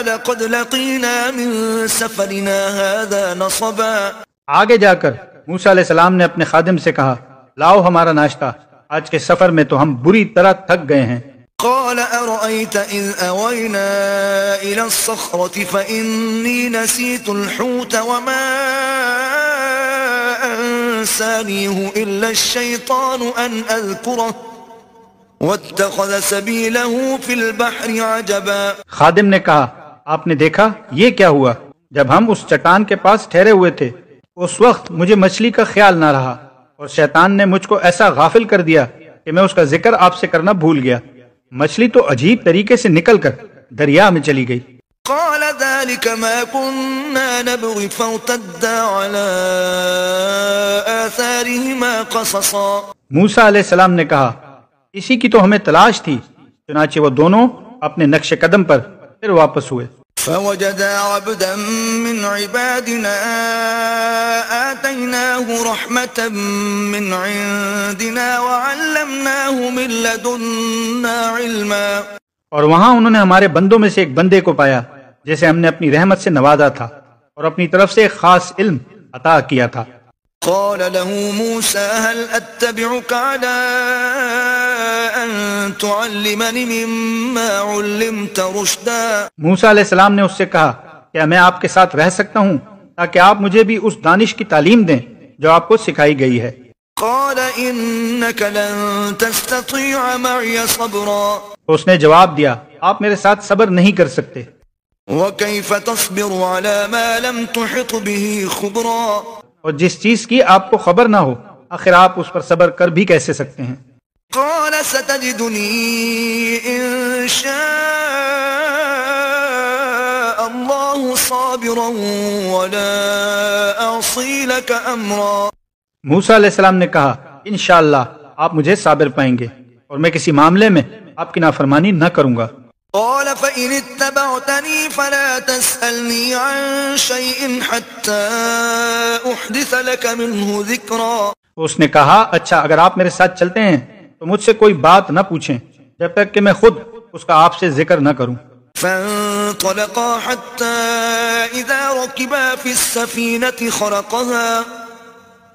[SPEAKER 1] لَقَدْ لَقِينَا مِن سَفَرِنَا هَذَا نَصَبًا۔
[SPEAKER 2] آگے جا کر موسیٰ علیہ السلام نے اپنے خادم سے کہا، لاؤ ہمارا ناشتہ، آج کے سفر میں تو ہم بری طرح تھک گئے ہیں۔
[SPEAKER 1] قال أرأيت إذ أوينا إلى الصخرة فإني نسيت الحوت وما أنسانيه إلا الشيطان أن أذكره
[SPEAKER 3] واتخذ سبيله في البحر عجبا.
[SPEAKER 2] خادم نے کہا آپ نے دیکھا یہ کیا ہوا؟ جب ہم اس چٹان کے پاس ٹھہرے ہوئے تھے اس وقت مجھے مچھلی کا خیال نہ رہا اور شیطان نے مجھ کو ایسا غافل کر دیا کہ میں اس کا ذکر آپ سے کرنا بھول گیا. مچھلی تو عجیب طریقے سے نکل کر دریا میں چلی گئی.
[SPEAKER 3] قال ذلك ما كنا نبغي فارتدا على آثارهما قصصا.
[SPEAKER 2] موسیٰ علیہ السلام نے کہا اسی کی تو ہمیں تلاش تھی. چنانچہ وہ دونوں اپنے نقش قدم پر پھر واپس ہوئے.
[SPEAKER 3] فوجدا عبدا من عبادنا آتيناه رحمة من عندنا وعلمناه من لدنا علما.
[SPEAKER 2] اور وہاں انہوں نے ہمارے بندوں میں سے ایک بندے کو پایا جسے ہم نے اپنی رحمت سے نوازا تھا اور اپنی طرف سے ایک خاص علم عطا کیا تھا.
[SPEAKER 3] قال له موسى هل أتبعك على أن تعلمني مما علمت رشدا.
[SPEAKER 2] موسیٰ علیہ السلام نے اس سے کہا کیا میں آپ کے ساتھ رہ سکتا ہوں تاکہ آپ مجھے بھی اس دانش کی تعلیم دیں جو آپ کو سکھائی گئی ہے.
[SPEAKER 3] قال إنك لن تستطيع معي صبرا.
[SPEAKER 2] اس نے جواب دیا آپ میرے ساتھ صبر نہیں کر سکتے.
[SPEAKER 3] وكيف تصبر على ما لم تحط به خبرا.
[SPEAKER 2] اور جس چیز کی آپ کو خبر نہ ہو آخر آپ اس پر صبر کر بھی کیسے سکتے ہیں.
[SPEAKER 3] قال ستجدني إن شاء الله صابرا ولا أعصي لك أمرا.
[SPEAKER 2] موسیٰ علیہ السلام نے کہا انشاءاللہ آپ مجھے صابر پائیں گے اور میں کسی معاملے میں آپ کی نافرمانی نہ کروں گا.
[SPEAKER 3] قال فإن اتبعتني فلا تسألني عن شيء حتى أحدث لك منه ذكرا.
[SPEAKER 2] اس نے کہا اچھا اگر آپ میرے ساتھ چلتے ہیں تو مجھ سے کوئی بات نہ پوچھیں جب تک کہ میں خود اس کا آپ سے ذکر نہ کروں.
[SPEAKER 3] فانطلقا حتى إذا ركبا في السفينة خرقها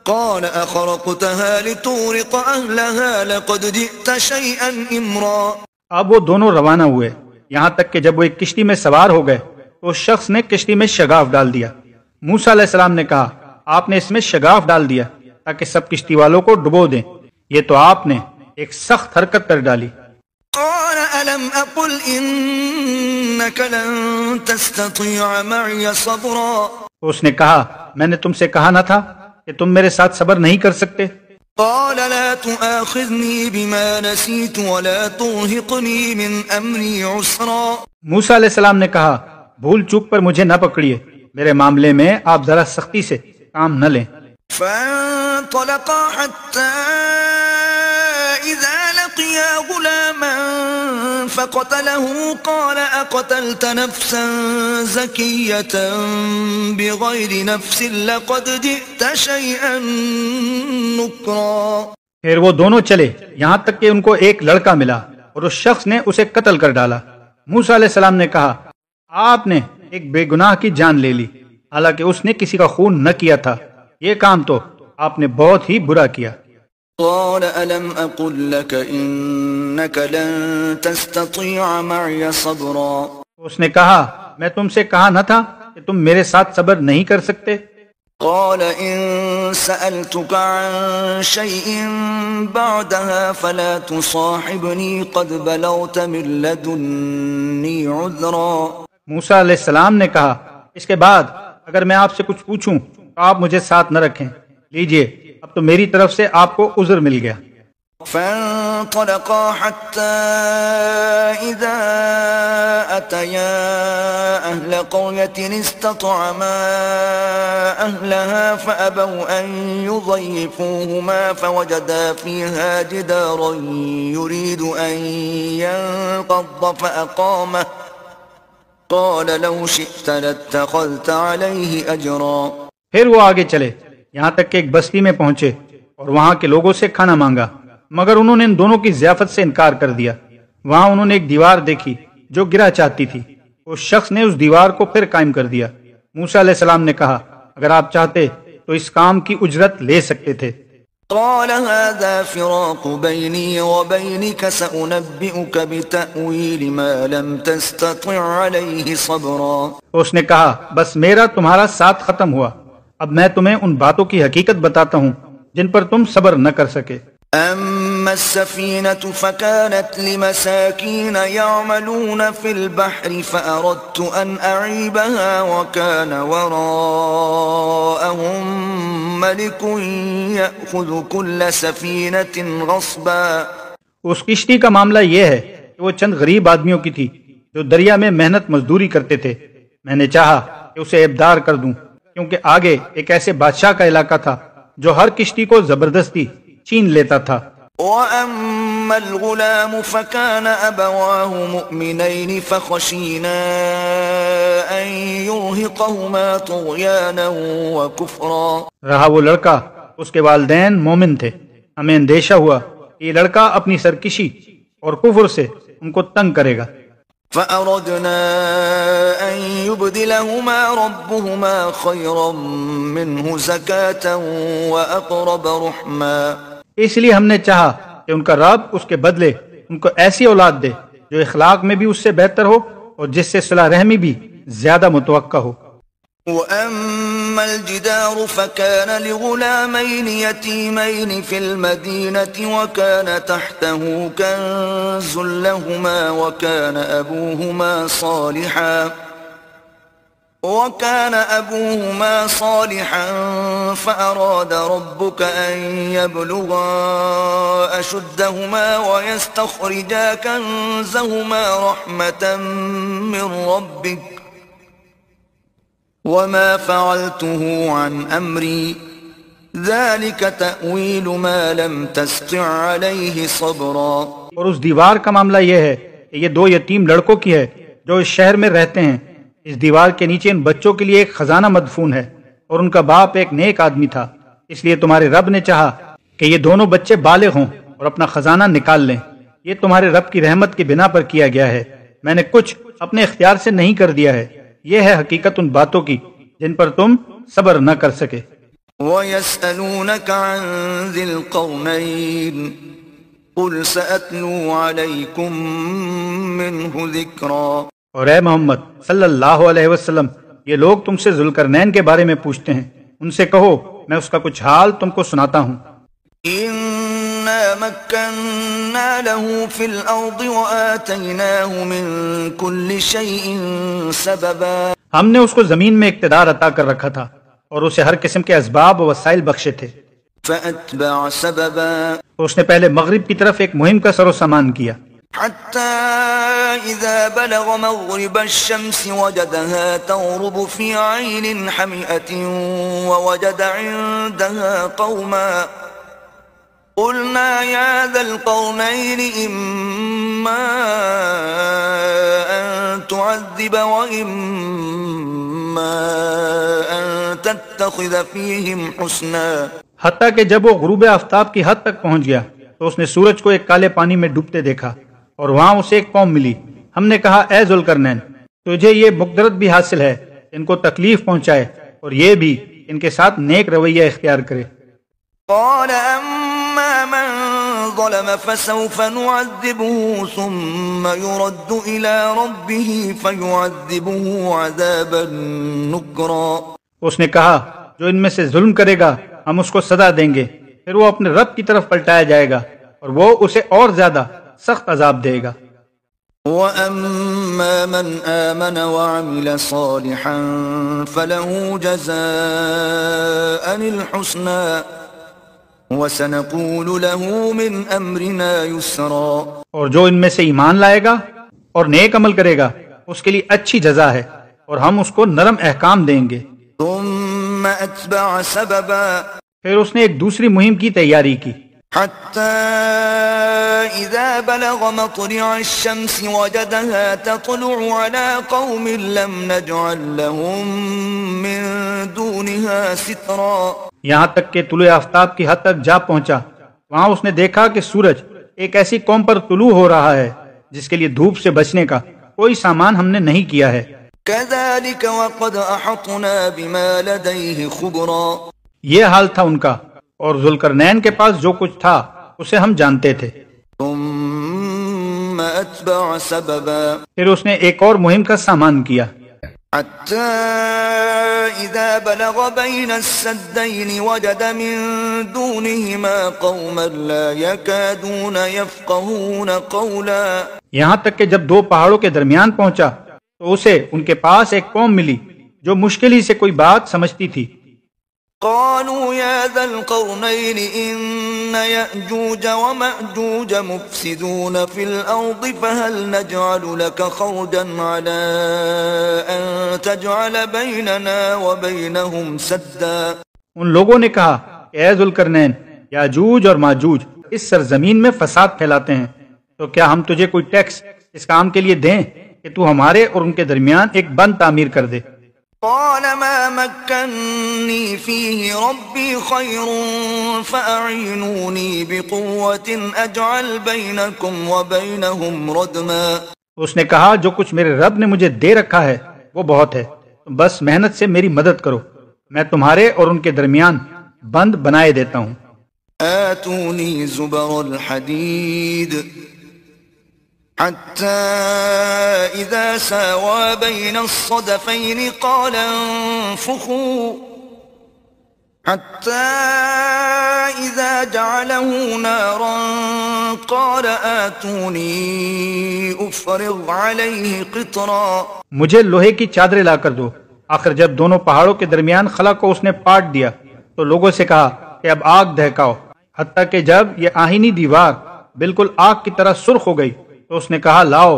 [SPEAKER 3] قال أخرقتها لتغرق أهلها لقد جئت شيئا إمرا.
[SPEAKER 2] اب وہ دونوں روانہ ہوئے یہاں تک کہ جب وہ ایک کشتی میں سوار ہو گئے تو اس شخص نے کشتی میں شگاف ڈال دیا. موسیٰ علیہ السلام نے کہا آپ نے اس میں شگاف ڈال دیا تاکہ سب کشتی والوں کو ڈبو دیں. یہ تو آپ نے ایک سخت حرکت کر ڈالی.
[SPEAKER 3] قال ألم أقل إنك لن تستطيع معي صبرا.
[SPEAKER 2] اس نے کہا میں نے تم سے کہا نہ تھا کہ تم میرے ساتھ صبر نہیں کر سکتے.
[SPEAKER 3] قال لا تؤاخذني بما نسيت ولا ترهقني من أمري عسرا.
[SPEAKER 2] موسیٰ علیہ السلام نے کہا بھول چوک پر مجھے نہ پکڑیے میرے معاملے میں آپ ذرا سختی سے کام نہ لیں.
[SPEAKER 3] فانطلقا حتى إذا لقيا غلاما فقتله قال أقتلت نفسا زكية بغير نفس لقد جئت شيئا نكرا.
[SPEAKER 2] پھر وہ دونوں چلے یہاں تک کہ ان کو ایک لڑکا ملا اور اس شخص نے اسے قتل کر ڈالا. موسیٰ علیہ السلام نے کہا آپ نے ایک بے گناہ کی جان لے لی حالانکہ اس نے کسی کا خون نہ کیا تھا. یہ کام تو آپ نے بہت ہی برا کیا.
[SPEAKER 3] قال ألم أقل لك إنك لن تستطيع معي صبرا.
[SPEAKER 2] اس نے کہا میں تم سے کہا نہ تھا کہ تم میرے ساتھ صبر نہیں کر سکتے.
[SPEAKER 3] قال إن سألتك عن شيء بعدها فلا تصاحبني قد بلغت من لدني عذرا.
[SPEAKER 2] موسیٰ علیہ السلام نے کہا اس کے بعد اگر میں آپ سے کچھ پوچھوں تو آپ مجھے ساتھ نہ رکھیں. لیجئے اب تو میری طرف سے آپ کو عذر مل گیا.
[SPEAKER 3] فانطلقا حتى إذا أتيا أهل قرية استطعما أهلها فأبوا أن يضيفوهما فوجدا فيها جدارا يريد أن ينقض فأقامه قال لو شئت لاتخذت عليه أجرا.
[SPEAKER 2] پھر وہ آگے چلے یہاں تک کہ ایک بستی میں پہنچے اور وہاں کے لوگوں سے کھانا مانگا مگر انہوں نے ان دونوں کی ضیافت سے انکار کر دیا. وہاں انہوں نے ایک دیوار دیکھی جو گرا چاہتی تھی. اس شخص نے اس دیوار کو پھر قائم کر دیا. موسیٰ علیہ السلام نے کہا اگر آپ چاہتے تو اس کام کی اجرت لے سکتے تھے.
[SPEAKER 3] قال هذا فراق بيني وبينك سأنبئك بتأويل ما لم تستطع عليه صبرا.
[SPEAKER 2] اس نے کہا بس میرا تمہارا ساتھ ختم ہوا اب میں تمہیں ان باتوں کی حقیقت بتاتا ہوں جن پر تم صبر نہ کر سکے.
[SPEAKER 3] أما السفينة فكانت لمساكين يعملون في البحر فأردت أن أعيبها وكان وراءهم ملك يأخذ كل سفينة غصبا۔
[SPEAKER 2] اس کشتی کا معاملہ یہ ہے کہ وہ چند غریب آدمیوں کی تھی جو دریا میں محنت مزدوری کرتے تھے۔ میں نے چاہا کہ اسے عیبدار کر دوں، کیونکہ آگے ایک ایسے بادشاہ کا علاقہ تھا جو ہر کشتی کو زبردستی چھین لیتا تھا۔
[SPEAKER 3] وَأَمَّا الْغُلَامُ فَكَانَ أَبَوَاهُ مُؤْمِنَيْنِ فَخَشِينَا أَن يُرْهِقَهُمَا طُغْيَانًا وَكُفْرًا۔
[SPEAKER 2] رہا وہ لڑکا، اس کے والدین مومن تھے، ہمیں اندیشہ ہوا کہ یہ لڑکا اپنی سرکشی اور کفر سے ان کو تنگ کرے گا۔
[SPEAKER 3] فَأَرَدْنَا أَن يُبْدِلَهُمَا رَبُّهُمَا خَيْرًا مِّنْهُ زَكَاةً وَأَقْرَبَ رُحْمًا۔
[SPEAKER 2] اس لیے ہم نے چاہا کہ ان کا رب اس کے بدلے ان کو ایسی اولاد دے جو اخلاق میں بھی اس سے بہتر ہو اور جس سے صلہ رحمی بھی زیادہ متوقع ہو۔
[SPEAKER 3] وَأَمَّا الْجِدَارُ فَكَانَ لِغُلَامَيْنِ يَتِيمَيْنِ فِي الْمَدِينَةِ وَكَانَ تَحْتَهُ كَنزٌ لَهُمَا وَكَانَ أَبُوهُمَا صَالِحًا فَأَرَادَ رَبُّكَ أَن يَبْلُغَا أَشُدَّهُمَا وَيَسْتَخْرِجَا كَنزَهُمَا رَحْمَةً مِّن رَّبِّكَ وَمَا فَعَلْتُهُ عَنْ أَمْرِي ذَلِكَ تَأْوِيلُ مَا لَمْ تَسْطِع عَلَيْهِ صَبْرًا۔
[SPEAKER 2] اور اس دیوار کا معاملہ یہ ہے کہ یہ دو یتیم لڑکوں کی ہے جو اس شہر میں رہتے ہیں۔ اس دیوار کے نیچے ان بچوں کے لیے ایک خزانہ مدفون ہے اور ان کا باپ ایک نیک آدمی تھا، اس لیے تمہارے رب نے چاہا کہ یہ دونوں بچے بالغ ہوں اور اپنا خزانہ نکال لیں۔ یہ تمہارے رب کی رحمت کی بنا پر کیا گیا ہے، میں نے کچھ اپنے اختیار سے نہیں کر دیا ہے۔ یہ ہے حقیقت ان باتوں کی جن پر تم صبر نہ کر سکے۔
[SPEAKER 3] وَيَسْأَلُونَكَ عَنْ ذِي الْقَرْنَيْنِ قُلْ سَأَتْلُو عَلَيْكُمْ مِنْهُ ذِكْرًا۔
[SPEAKER 2] اور اے محمد صلی اللہ علیہ وسلم، یہ لوگ تم سے ذوالقرنین کے بارے میں پوچھتے ہیں، ان سے کہو میں اس کا کچھ حال تم کو سناتا ہوں۔
[SPEAKER 3] إِنَّا مَكَّنَّا لَهُ فِي الْأَرْضِ وَآتَيْنَاهُ مِن كُلِّ شَيْءٍ سَبَبًا۔
[SPEAKER 2] ہم نے اس کو زمین میں اقتدار عطا کر رکھا تھا اور اسے ہر قسم کے اسباب و وسائل بخشے تھے۔
[SPEAKER 3] فَأَتْبَعَ سَبَبًا۔
[SPEAKER 2] تو اس نے پہلے مغرب کی طرف ایک مہم کا سر و سامان کیا،
[SPEAKER 3] حتى إذا بلغ مغرب الشمس وجدها تغرب في عين حمئة ووجد عندها قوما قلنا يا ذا القرنين إما أن تعذب وإما أن تتخذ فيهم حسنا۔
[SPEAKER 2] حتیٰ کہ جب وہ غروب آفتاب کی حد تک پہنچ گیا تو اس نے سورج کو ایک کالے پانی میں ڈوبتے دیکھا اور وہاں اسے ایک قوم ملی۔ ہم نے کہا اے ذوالقرنین، تجھے یہ مقدرت بھی حاصل ہے ان کو تکلیف پہنچائے اور یہ بھی ان کے ساتھ نیک رویہ اختیار کرے۔
[SPEAKER 3] قال اما من ظلم فسوف نعذبه ثم يرد الى ربه فيعذبه عذابا نكرا۔
[SPEAKER 2] اس نے کہا جو ان میں سے ظلم کرے گا ہم اس کو سزا دیں گے، پھر وہ اپنے رب کی طرف پلٹایا جائے گا اور وہ اسے اور زیادہ سخت عذاب دے گا۔
[SPEAKER 3] وَأَمَّا مَنْ آمَنَ وَعَمِلَ صَالِحًا فَلَهُ جَزَاءً الْحُسْنَى وَسَنَقُولُ لَهُ مِنْ أَمْرِنَا يُسْرًا۔
[SPEAKER 2] اور جو ان میں سے ایمان لائے گا اور نیک عمل کرے گا اس کے لیے اچھی جزا ہے اور ہم اس کو نرم احکام دیں گے۔
[SPEAKER 3] ثُمَّ أَتْبَعَ سَبَبًا۔
[SPEAKER 2] پھر اس نے ایک دوسری مہم کی تیاری کی،
[SPEAKER 3] حتى إذا بلغ مطلع الشمس وجدها تطلع على قوم لم نجعل لهم من دونها سترا۔
[SPEAKER 2] یہاں تک کہ طلوع آفتاب کی حد تک جا پہنچا، وہاں اس نے دیکھا کہ سورج ایک ایسی قوم پر طلوع ہو رہا ہے جس کے لیے دھوپ سے بچنے کا کوئی سامان ہم نے نہیں کیا ہے۔
[SPEAKER 3] كذلك وقد أحطنا بما لديه خبرا۔
[SPEAKER 2] یہ حال تھا ان کا اور ذوالقرنین کے پاس جو کچھ تھا اسے ہم جانتے تھے۔
[SPEAKER 3] ثم أتبع سببا۔
[SPEAKER 2] پھر اس نے ایک اور مہم کا سامان کیا،
[SPEAKER 3] حتى إذا بلغ بين السدين وجد من دونهما قوما لا يكادون يفقهون قولا.
[SPEAKER 1] یہاں تک کہ جب دو پہاڑوں کے درمیان پہنچا تو اسے ان کے پاس ایک قوم ملی جو مشکل ہی سے کوئی بات سمجھتی تھی.
[SPEAKER 3] قالوا يا ذا القرنين إن يأجوج ومأجوج مفسدون في الأرض فهل نجعل لك خرجا على أن تجعل بيننا وبينهم سدا.
[SPEAKER 1] ان لوگوں نے کہا کہ اے ذوالقرنین، یاجوج اور ماجوج اس سرزمین میں فساد پھیلاتے ہیں، تو کیا ہم تجھے کوئی ٹیکس اس کام کے لیے دیں کہ تو ہمارے اور ان کے درمیان ایک بند تعمیر کر دے.
[SPEAKER 3] قال ما مكنني فيه ربي خير فأعينوني بقوة أجعل بينكم وبينهم ردما.
[SPEAKER 1] اس نے کہا جو کچھ میرے رب نے مجھے دے رکھا ہے وہ بہت ہے، بس محنت سے میری مدد کرو، میں تمہارے اور ان کے درمیان بند بنائے دیتا ہوں.
[SPEAKER 3] آتوني زبر الحديد حتى إذا ساوى بين الصدفين قال انفخوا حتى إذا جعله نارا قال آتوني أفرغ عليه قطرا.
[SPEAKER 1] مجھے لوہے کی چادریں لا کر دو. آخر جب دونوں پہاڑوں کے درمیان خلا کو اس نے پاٹ دیا تو لوگوں سے کہا کہ اب آگ دہکاؤ، حتیٰ کہ جب یہ آہنی دیوار بالکل آگ کی طرح سرخ ہو گئی تو اس نے کہا لاؤ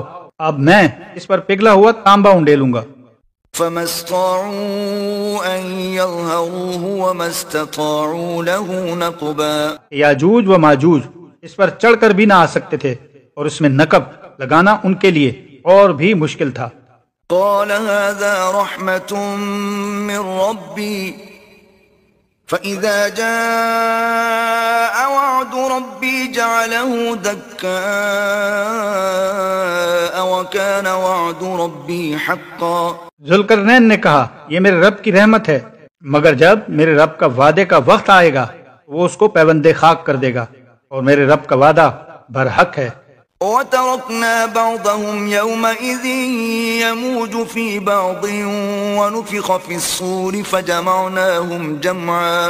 [SPEAKER 1] اب میں اس پر پگھلا ہوا تانبا انڈیلوں گا.
[SPEAKER 3] فما استطاعوا ان يظهروه وما استطاعوا له نقبا.
[SPEAKER 1] یاجوج و ماجوج اس پر چڑھ کر بھی نہ آ سکتے تھے اور اس میں نقب لگانا ان کے لیے اور بھی مشکل تھا.
[SPEAKER 3] قال هذا رحمة من ربي فإذا جاء وعد ربي جعله دكاء وكان وعد ربي حقا.
[SPEAKER 1] ذوالقرنین نے کہا یہ میرے رب کی رحمت ہے، مگر جب میرے رب کا وعدے کا وقت آئے گا وہ اس کو پیوند خاک کر دے گا، اور میرے رب کا وعدہ برحق ہے.
[SPEAKER 3] وَتَرَكْنَا بَعْضَهُمْ يَوْمَئِذٍ يَمُوجُ فِي بَعْضٍ وَنُفِخَ فِي الصُّورِ فَجَمَعْنَاهُمْ جَمْعًا.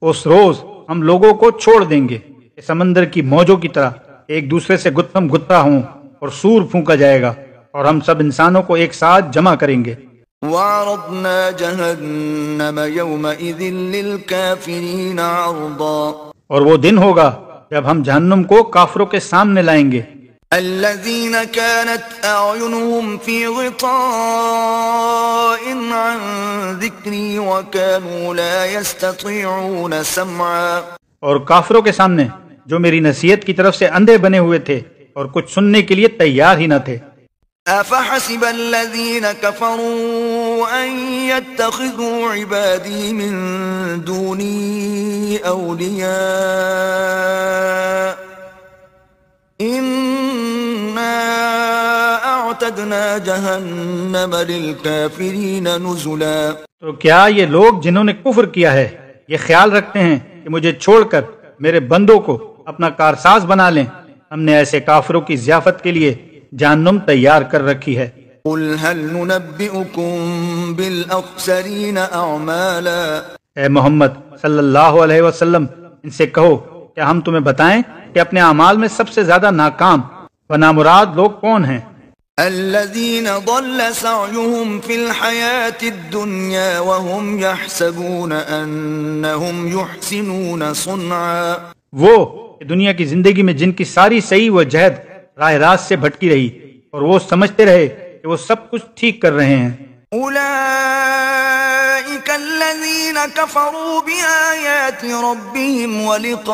[SPEAKER 1] اس روز ہم لوگوں کو چھوڑ دیں گے کہ سمندر کی موجوں کی طرح ایک دوسرے سے گتھم گتھا ہوں، اور سور پھونکا جائے گا اور ہم سب انسانوں کو ایک ساتھ جمع کریں گے.
[SPEAKER 3] وَعَرَضْنَا جَهَنَّمَ يَوْمَئِذٍ لِلْكَافِرِينَ عَرْضًا.
[SPEAKER 1] اور وہ دن ہوگا جب ہم جہنم کو کافروں کے سامنے لائیں گے.
[SPEAKER 3] الذين كانت أعينهم في غطاء عن ذكري وكانوا لا يستطيعون سمعا.
[SPEAKER 1] اور کافروں کے سامنے جو میری نصیحت کی طرف سے اندھے بنے ہوئے تھے اور کچھ سننے کے لیے تیار ہی نہ تھے.
[SPEAKER 3] أفحسب الذين كفروا أن يتخذوا عبادي من دوني أولياء إنا أعتدنا جهنم للكافرين نزلا.
[SPEAKER 1] تو کیا یہ لوگ جنہوں نے کفر کیا ہے یہ خیال رکھتے ہیں کہ مجھے چھوڑ کر میرے بندوں کو اپنا کارساز بنا لیں؟ ہم نے ایسے کافروں کی ضیافت کے لیے جہنم تیار کر رکھی ہے.
[SPEAKER 3] قل هل ننبئكم بالأخسرين أعمالا.
[SPEAKER 1] اے محمد صلی اللہ علیہ وسلم ان سے کہو کیا ہم تمہیں بتائیں کہ اپنے اعمال میں سب سے زیادہ ناکام و نامراد لوگ کون ہیں؟
[SPEAKER 3] الذين ضل سعيهم في الحياة الدنيا وهم يحسبون أنهم يحسنون صنعا.
[SPEAKER 1] وہ دنیا کی زندگی میں جن کی ساری صحیح و جہد راہ راست سے بھٹکی رہی اور وہ سمجھتے رہے کہ وہ سب کچھ ٹھیک کر رہے ہیں.
[SPEAKER 3] أولئك الذين كفروا بآيات ربهم ولقائه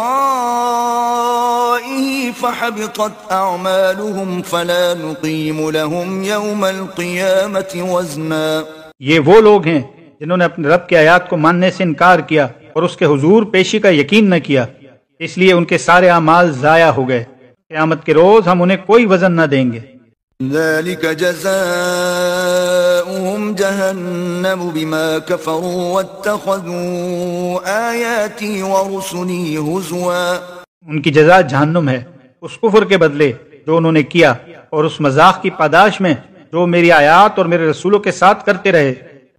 [SPEAKER 3] فحبطت أعمالهم فلا نقيم لهم يوم القيامة وزنا.
[SPEAKER 1] یہ وہ لوگ ہیں جنہوں نے اپنے رب کی آیات کو ماننے سے انکار کیا اور اس کے حضور پیشی کا یقین نہ کیا، اس لیے ان کے سارے اعمال ضائع ہو گئے. قیامت کے روز ہم انہیں کوئی وزن نہ دیں گے.
[SPEAKER 3] ذلك جزاؤهم جهنم بما كفروا واتخذوا آياتي ورسلي هزوا.
[SPEAKER 1] ان کی جزا جہنم ہے اس کفر کے بدلے جو انہوں نے کیا اور اس مذاق کی پاداش میں جو میری آیات اور میرے رسولوں کے ساتھ کرتے رہے۔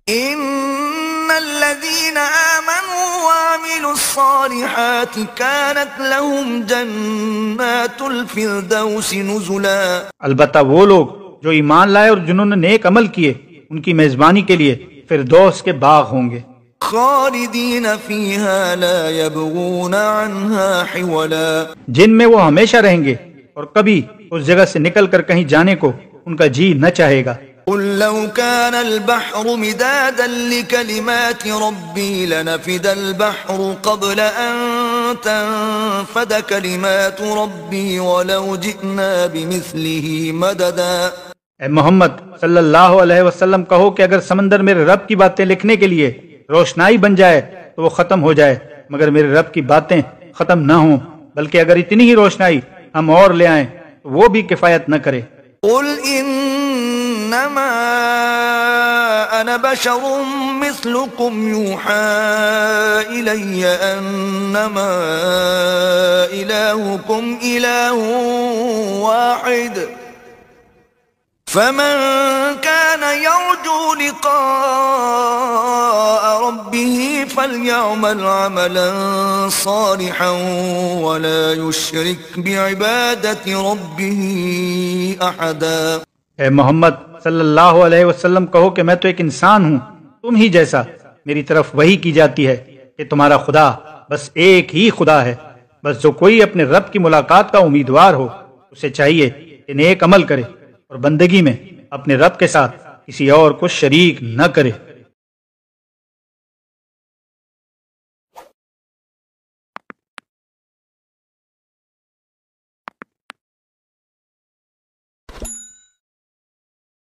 [SPEAKER 3] ان الذين آمنوا وعملوا الصالحات كانت لهم جنات الفردوس نزلا،
[SPEAKER 1] البتہ وہ لوگ جو ایمان لائے اور جنہوں نے نیک عمل کیے، ان کی میزبانی کے لیے فردوس کے باغ ہوں گے،
[SPEAKER 3] خالدین فیہا لا یبغون عنہا حولا،
[SPEAKER 1] جن میں وہ ہمیشہ رہیں گے اور کبھی اس جگہ سے نکل کر کہیں جانے کو ان کا جی نہ چاہے گا۔
[SPEAKER 3] قل لو كان البحر مدادا لكلمات ربي لنفد البحر قبل أن تنفد كلمات ربي ولو جئنا بمثله مددا۔
[SPEAKER 1] اے محمد صلی اللہ علیہ وسلم کہو کہ اگر سمندر میرے رب کی باتیں لکھنے کے لیے روشنائی بن جائے تو وہ ختم ہو جائے، مگر میرے رب کی باتیں ختم نہ ہوں، بلکہ اگر اتنی ہی روشنائی ہم اور لے آئیں تو وہ بھی کفایت نہ کرے۔
[SPEAKER 3] قل انما انا بشر مثلكم يوحى الي انما الهكم اله واحد فمن كان يرجو لقاء ربه فليعمل عملا صالحا ولا يشرك بعبادة ربه احدا۔
[SPEAKER 1] اے محمد صلی اللہ علیہ وسلم کہو کہ میں تو ایک انسان ہوں، تم ہی جیسا، میری طرف وحی کی جاتی ہے کہ تمہارا خدا بس ایک ہی خدا ہے، بس جو کوئی اپنے رب کی ملاقات کا امیدوار ہو اسے چاہیے کہ نیک عمل کرے اور بندگی میں اپنے رب کے ساتھ کسی اور کو شریک نہ کرے۔